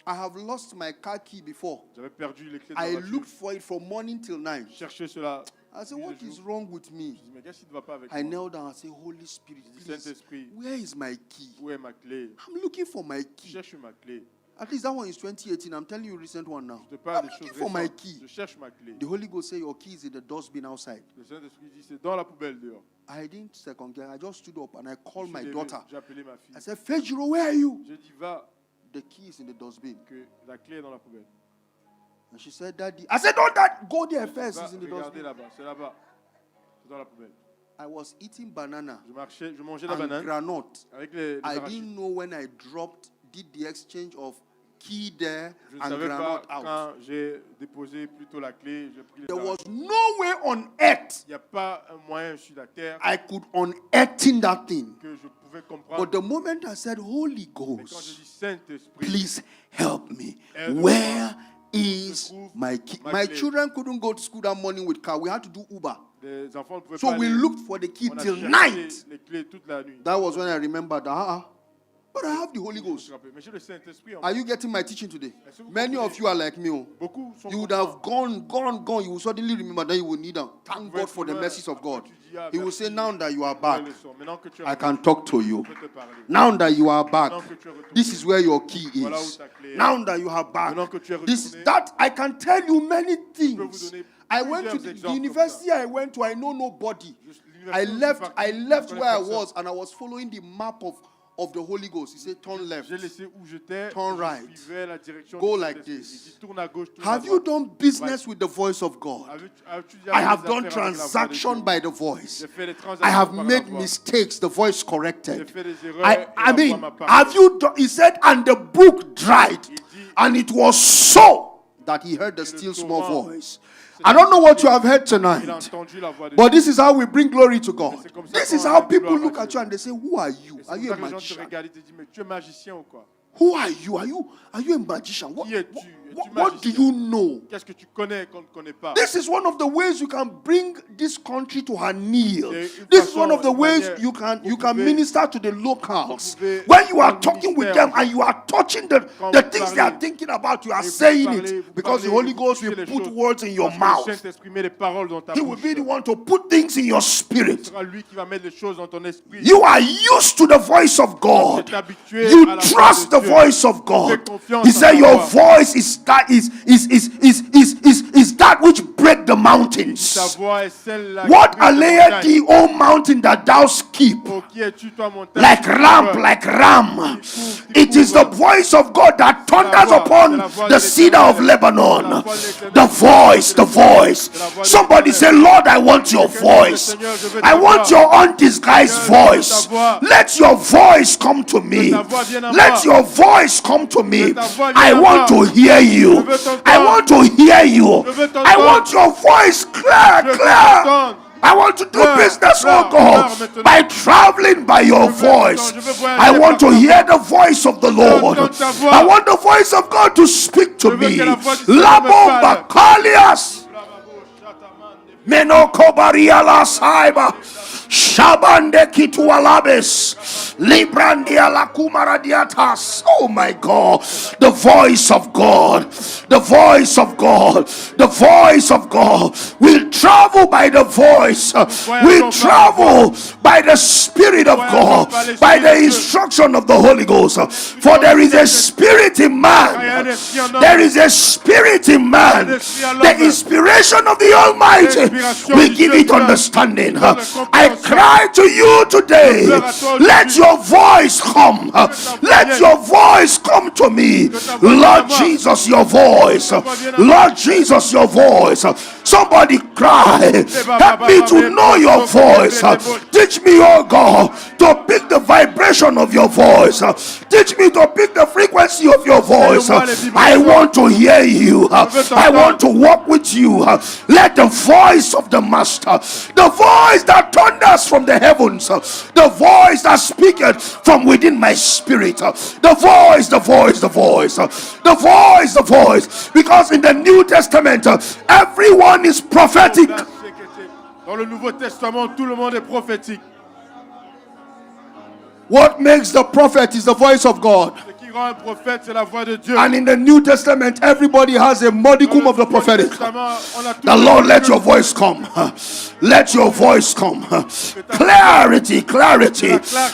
I have lost my car key before. J'avais perdu les clés de I ma voiture. looked for it from morning till night. Je cherchais cela. I said, nuit et what is jour. wrong with me? Je dis, mais qu'est-ce qui ne va pas avec I moi? knelt down and said, Holy Spirit, Je dis, please, Saint-Esprit, where is my key? où est ma clé? I'm looking for my Je key. cherche ma clé. At least that one is 2018. I'm telling you, recent one now. Je te parle I'm des choses looking for my récentes. key. Je cherche ma clé. The Holy Ghost said, your key is in the dustbin outside. Le Saint-Esprit dit, c'est dans la poubelle dehors. I didn't second guess. I just stood up and I Je called suis my levé, daughter. j'ai appelé ma fille. I said, Fejiro, where are you? J'ai dit, va, the key is in the dustbin. que la clé est dans la poubelle. And she said, Daddy. I said, don't that go there first. Va, It's in the regardez dustbin. là-bas, c'est là-bas. C'est dans la poubelle. I was eating banana Je mangeais la and banane groundnut. avec les I arachides. didn't know when I did the exchange of key there Je ne and savais pas groundnut out. quand j'ai déposé plutôt la clé, j'ai pris les There was arachides. no way on earth Il n'y a pas un moyen sur la terre I could unearth that thing. que je pouvais comprendre. But the moment I said, Holy Mais quand je Ghost, dis Saint-Esprit, please help me. Aide-moi. Where is trouve my key? ma My clé. children couldn't go to school that morning with car. We had to do Uber. les enfants ne pouvaient So pas we aller. looked for the key On a till cherché night. les clés toute la nuit. That was when I remembered that. But I have the Holy Ghost. Mais j'ai le Saint-Esprit en Are moi. you getting my teaching today? Est-ce que vous Many of comprenez? you are like me. Oh. Beaucoup sont You would contents. have gone. You will suddenly remember that you will need them. Thank Vous God êtes for the loin, mercies of après God. tu dis, ah, He will merci say, now that you are pour back, les leçons. Maintenant que tu es I revenu, can talk to you. je peux te parler. Now that you are back, Maintenant que tu es retourné, this is where your key voilà où is. ta clé est. Now that you are back, Maintenant que tu es this retourné, that I can tell you many peux vous things. donner I went to plusieurs the exemples university I went to, I know nobody. Juste I l'université où je suis left parti, I je left connais where I personne. was and I was following the map of the Holy Ghost. He said, turn left. J'ai laissé où j'étais, Turn je right. suivais la direction Go du like Saint-Esprit. this. Il dit, tourne à gauche, tourne Have à you droite. done business with the voice of God? As-tu déjà I fait have des done affaires avec la voix de transaction Dieu? by the voice. J'ai fait des I transactions have par la made voix. mistakes, the voice J'ai corrected. fait des erreurs et I la mean, voix m'a parlé. have you done? He said, and the brook dried, and it was so that he heard the still small voice. I don't know what you have heard Il a tonight, entendu la voix de but Dieu. this is how we bring glory to God. c'est comme ça This qu'on is how rend people gloire à look at Dieu. you and they say, who are you? Et c'est Are comme you ça a que les gens te magician? regardent et te disent, mais tu es magicien ou quoi? Who are you? Are you a magician? Qui es-tu? Es-tu What do magicien? you know? Qu'est-ce que tu connais qu'on ne connaît pas? This is one of the ways you can bring this country to her kneel. C'est une This is façon, one of the une ways manière you can vous pouvez- minister to the locals. vous pouvez When you are dans le talking with ministère, them and you are touching the quand things vous they parlez, are thinking about, you are et vous saying parlez, it vous because the parlez, Holy vous Ghost will touchez les put choses, words in your parce que le mouth. Saint-Esprit met les paroles dans ta He will bouche. be the one to put things in your Ce spirit. sera lui qui va mettre les choses dans ton esprit. You are used to the voice of God. Tu es habitué You à la voix trust de the Dieu. voice of God. Fais confiance He en said, sa "Your voix. voice is that which break the Ta mountains." voix est celle-là What qui brise les allayeth montagnes. thee, O mountain, that thou keep? Oh, qui es-tu, toi, montagne? Like ram, like ram. It is the voice of God that thunders upon the cedar of Lebanon. The voice, the voice. Somebody say, Lord, I want your voice. I want your undisguised voice. Let your voice come to me. Let your voice come to me. I want to hear you. I want to hear you. I want your voice clear. I want to do business, oh God, by traveling by your voice. I want to hear the voice of the Lord. I want the voice of God to speak to me. Labomba Kalias. Menokobariala Saiba. Shabande Kitualabes. Librandia la Kumaradiatas. Oh my God. The voice of God. The voice of God. The voice of God. We'll travel by the voice. We'll travel by the Spirit of God. By the instruction of the Holy Ghost. For there is a spirit in man. There is a spirit in man. The inspiration of the Almighty will give it understanding. I cry to you today. Let your voice come. Let your voice come to me. Lord Jesus, your voice. Lord Jesus, your voice. Somebody cry. Help me to know your voice. Teach me, oh God, to pick the vibration of your voice. Teach me to pick the frequency of your voice. I want to hear you. I want to walk with you. Let the voice of the Master, the voice that thunders from the heavens, the voice that speaketh from within my spirit, the voice, the voice, the voice, the voice, the voice. Because in the New Testament, everyone is prophetic. Dans le Nouveau Testament, tout le monde est prophétique. What makes the prophet is the voice of God. Ce qui rend un prophète, c'est la voix de Dieu. And in the New Testament, everybody has a modicum of the prophetic. The The Lord, let your voice come. Let your voice come. Clarity, clarity.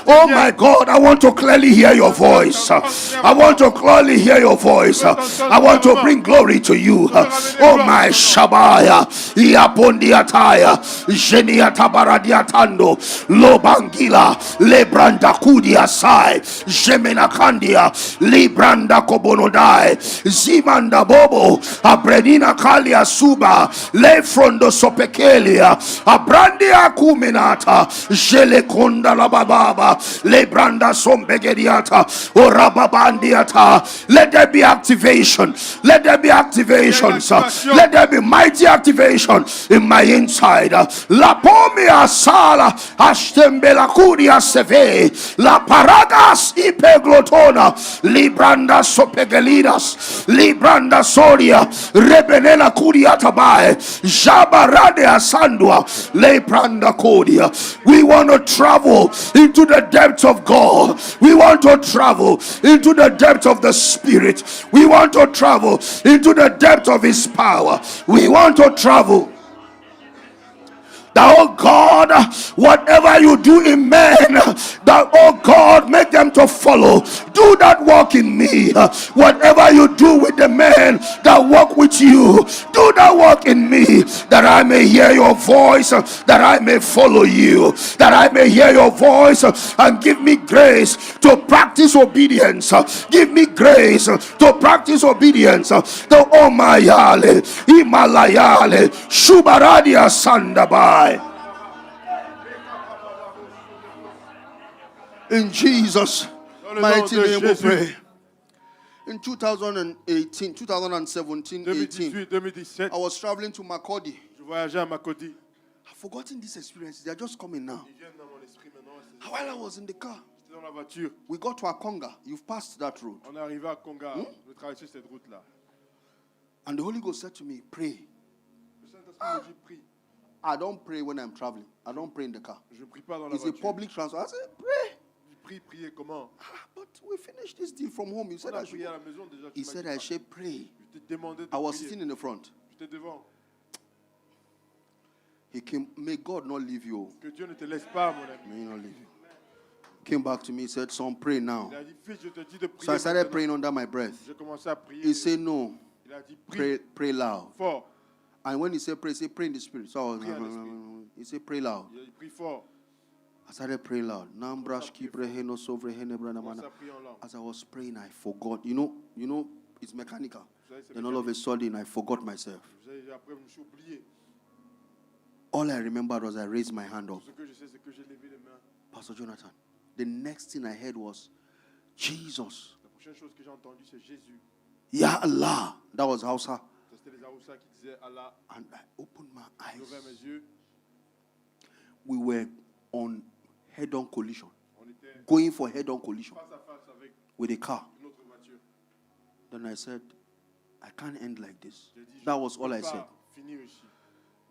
Oh my God, I want to clearly hear your voice. I want to clearly hear your voice. I want to bring glory to you. Oh my Shabaya, Iapondiataya, Geniatabaradiatando, Lobangila, Lebrandakudia Sai, Gemenakandia, Libranda Kobonodai, Zimanda Bobo, Abrenina Kalia Suba, Lefrondo Sopekelia, Abrandia Kuminata, Jelekonda Labababa, Lebranda Sombegediata, Orababandiata. Let there be activation. Let there be activations. Let there be mighty activation in my inside. La pomia sala, Ashtembela Kuria Seve, La Paragas Ipeglotona, Libranda Sopegelidas, Libranda Soria, Rebenela Kuria Tabae, Jabarade Asandua, Lebranda Kodia. We want to travel into the depths of God. We want to travel into the depths of the Spirit. We want to travel into the depth of His power. We want to travel. That, oh God, whatever you do in men, that, oh God, make them to follow. Do that work in me. Whatever you do with the men that walk with you, do that work in me, that I may hear your voice, that I may follow you, that I may hear your voice, and give me grace to practice obedience. Give me grace to practice obedience. The Omayale, Himalayale, Shubaradia Sandabai. In Jesus' mighty name we pray. In 2018, 2017, 18, I was traveling to Makodi. Je voyageais à Makodi. I've forgotten these experiences. They are just coming now. While I was in the car, J'étais dans la voiture. we got to Akonga. You've passed that road. On est arrivé à Konga. Je traversais cette route-là. And the Holy Ghost said to me, pray. Le Saint-Esprit me dit, prie. I don't pray when I'm traveling. I don't pray in the car. Je ne prie pas dans la It's a voiture. public transport. I said, pray. Prie, prier comment? But we finished this deal from home. You said I should. Prier à la maison déjà. He said I should pray. Je t'ai demandé de I was prier. sitting in the front. J'étais devant. He came. May God not leave you. Que Dieu ne te laisse pas, mon ami. May He not leave you. Came back to me. He said, son, pray now. Il a dit, fils, je te dis de prier. So I started maintenant. praying under my breath. J'ai commencé à prier. He said, no, Il a dit, prie pray loud. fort. And when he said pray in the spirit. So I was, Prie en esprit. he said, pray loud. Il a dit, prie fort. I started praying loud. Nambrash kibreheno sovrehene Commence à prier en langue. As I was praying, I forgot. You know, it's mechanical. Vous savez, c'est Then all of a sudden, I forgot myself. Vous savez, après, je me suis oublié. All I remembered was I raised my hand up. Ce que je sais, c'est que j'ai levé les mains. Pastor Jonathan. The next thing I heard was, Jesus. La prochaine chose que j'ai entendue, c'est Jésus. Ya Allah. That was Hausa. Ça, c'était les Aoussa qui disaient Allah. And I opened my J'ai ouvert eyes. mes yeux. We were on head-on collision. On était Going for head-on collision face à face avec with a car. une autre voiture. Then I said, I can't end like this. J'ai dit, That je was ne all peux I pas said. finir ici.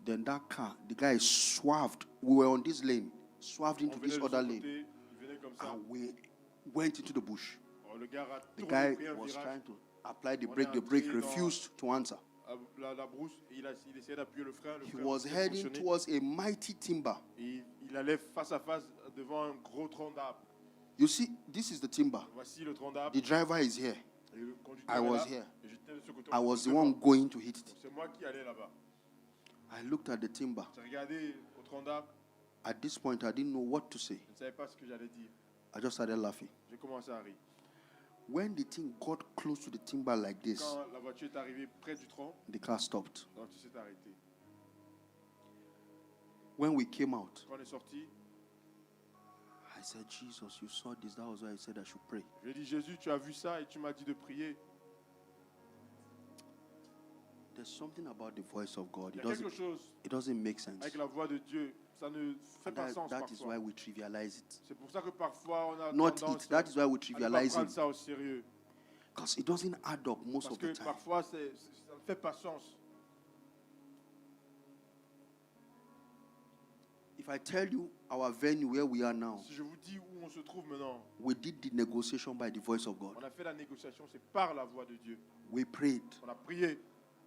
Then that car, the guy swerved. We were on this lane, swerved On into venait this de other ce lane, côté, il venait comme ça. and we went into the bush. Le gars a The tourné, guy pris un was virage trying to apply the On brake. est The brake entré dans- refused to answer. à la brousse et il essayait d'appuyer le frein. Le He frein was refusait de heading fonctionner. towards a mighty timber. Et il allait face à face devant un gros tronc d'arbre. You see, this is the timber. Voici le tronc d'arbre. The driver is here. Et le conducteur I est was là, here. et j'étais de ce côté. I was the Devant. one going to hit it. C'est moi qui allais là-bas. I looked at the timber. J'ai regardé au tronc d'arbre. At this point, I didn't know what to say. Je ne savais pas ce que j'allais dire. I just started laughing. J'ai commencé à rire. When the thing got close to the timber like this, Quand la voiture est arrivée près du tronc, the car stopped. donc il s'est arrêté. When we came out, Quand on est sorti, I said, Jesus, you saw this. That was why I said I should pray. je lui ai dit, Jésus, tu as vu ça et tu m'as dit de prier. There's something about the voice of God. Il y a quelque chose It doesn't make sense. avec la voix de Dieu. Ça ne fait And pas sens that is parfois. why we trivialize it. C'est pour ça que parfois on a Not tendance it. That is why we à ne pas trivialize prendre it. ça au sérieux. Because it doesn't add up most Parce of que the time. parfois ça ne fait pas sens. If I tell you our venue where we are now, Si je vous dis où on se trouve maintenant, we did the negotiation by the voice of God. on a fait la négociation, c'est par la voix de Dieu. We prayed. On a prié.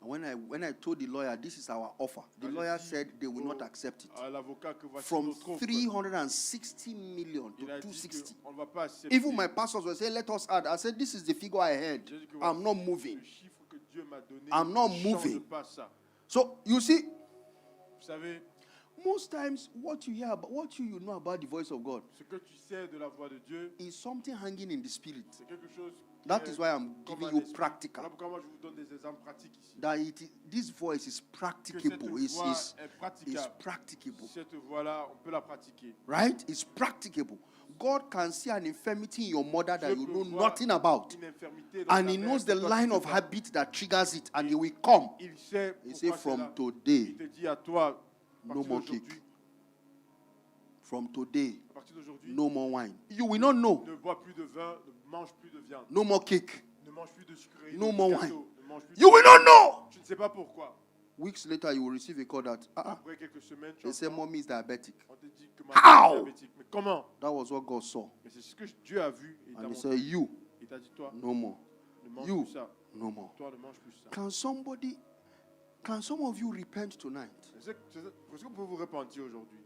And when I told the lawyer this is our offer, the Quand j'ai lawyer dit said they will not accept it. à l'avocat que voici From notre offre, 360 million to il a dit 260. qu'on ne va pas accepter. Even my pastors were saying, let us add. I said, this is the figure I heard. J'ai dit que I'm not voici moving. Le chiffre que Dieu m'a donné, I'm not ne change moving. pas ça. So you see, Vous savez, most times what you hear about, what you know about the voice of God Ce que tu sais de la voix de Dieu, is something hanging in the spirit. c'est quelque chose qui That est is why I'm comme giving un you esprit. practical. Voilà pourquoi moi je vous donne des exemples pratiques ici. That this voice is Que cette practicable. voix Is est praticable. practicable. Cette voix-là, on peut la pratiquer. Right? It's practicable. God can see an infirmity in your mother that Dieu you peut know voir nothing about. une infirmité dans And ta He mère knows que the toi, tu line sais of pas. habit that triggers it, and He will come. Il sait He pourquoi say, c'est from là. today, Il te dit à toi, à no partir more d'aujourd'hui, cake. From today, à partir d'aujourd'hui, no more wine. You will not know. ne bois plus de vin, ne mange plus de viande, No more cake. ne mange plus de sucreries, No de more gâteaux, wine. ne mange plus You de... will not know. Tu ne sais pas pourquoi. Weeks later, you will receive a call that Après quelques semaines, tu they say, entends, mommy is diabetic. on te dit que ma How? mère est diabétique. Mais comment? That was what God saw. Mais c'est ce que Dieu a vu et il t'a And He montré. said, you, Il t'a dit, toi, no more. ne mange You, plus ça. no more. Toi, ne mange plus ça. Can some of you repent tonight Est-ce que vous pouvez vous repentir aujourd'hui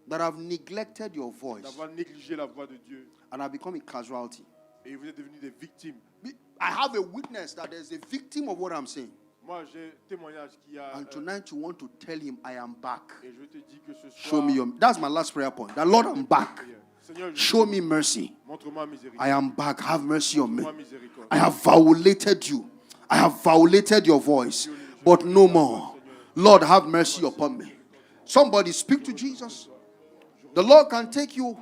that have neglected your voice d'avoir négligé la voix de Dieu and have become a casualty? et vous êtes devenus des victimes? I have a witness that there's a victim of what I'm saying. Moi, j'ai un témoignage qui a... And tonight you want to tell him, I am back. et je te dis que ce soir... Show me your... That's my last prayer point. That Lord, I'm back. Seigneur, Show me mercy. montre-moi miséricorde. I am back. Have mercy on me. Montre-moi miséricorde. I have violated you. I have violated your voice. But no more. Lord, have mercy upon me. Somebody speak to Jesus. The Lord can take you.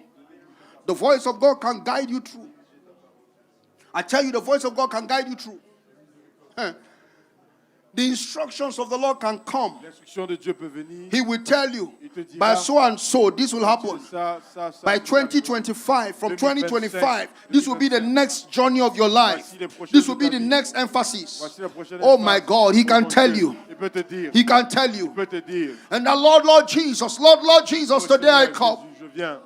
The voice of God can guide you through. I tell you, the voice of God can guide you through. The instructions of the Lord can come. L'instruction de Dieu peut venir. He will tell you, Il te dira, by so and so, this will happen. ça, By 2025, from 2025, this will be the next journey of your life. This will be the next emphasis. Voici la prochaine Oh my phase. God, He can Mon tell Dieu, you. Il peut te dire. He can tell Il you. peut te dire. And the Lord Jesus, Lord Jesus, today I Seigneur come. Jésus, je viens.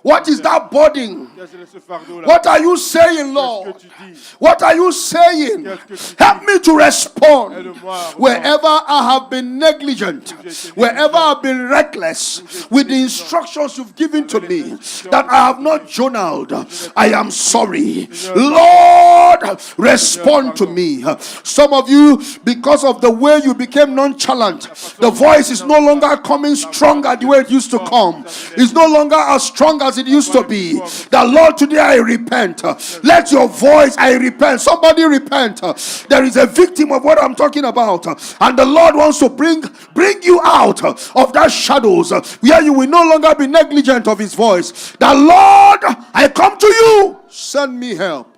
What is that burden? Qu'est-ce que ce fardeau-là? What are you saying, Lord? Qu'est-ce que tu dis? What are you saying? Qu'est-ce que tu Help dis? me to respond. Aide-moi à Wherever I have been negligent, wherever I've been reckless with the instructions you've given to me, that I have not journaled, I am sorry. Lord, respond to me. Some of you, because of the way you became nonchalant, the voice is no longer coming stronger the way it used to come. It's no longer as strong as it used to be. The Lord, today I repent. Let your voice, I repent. Somebody repent. There is a victim of what I'm talking about, and the Lord wants to bring you out of that shadows where you will no longer be negligent of His voice. The Lord, I come to you. Send me help.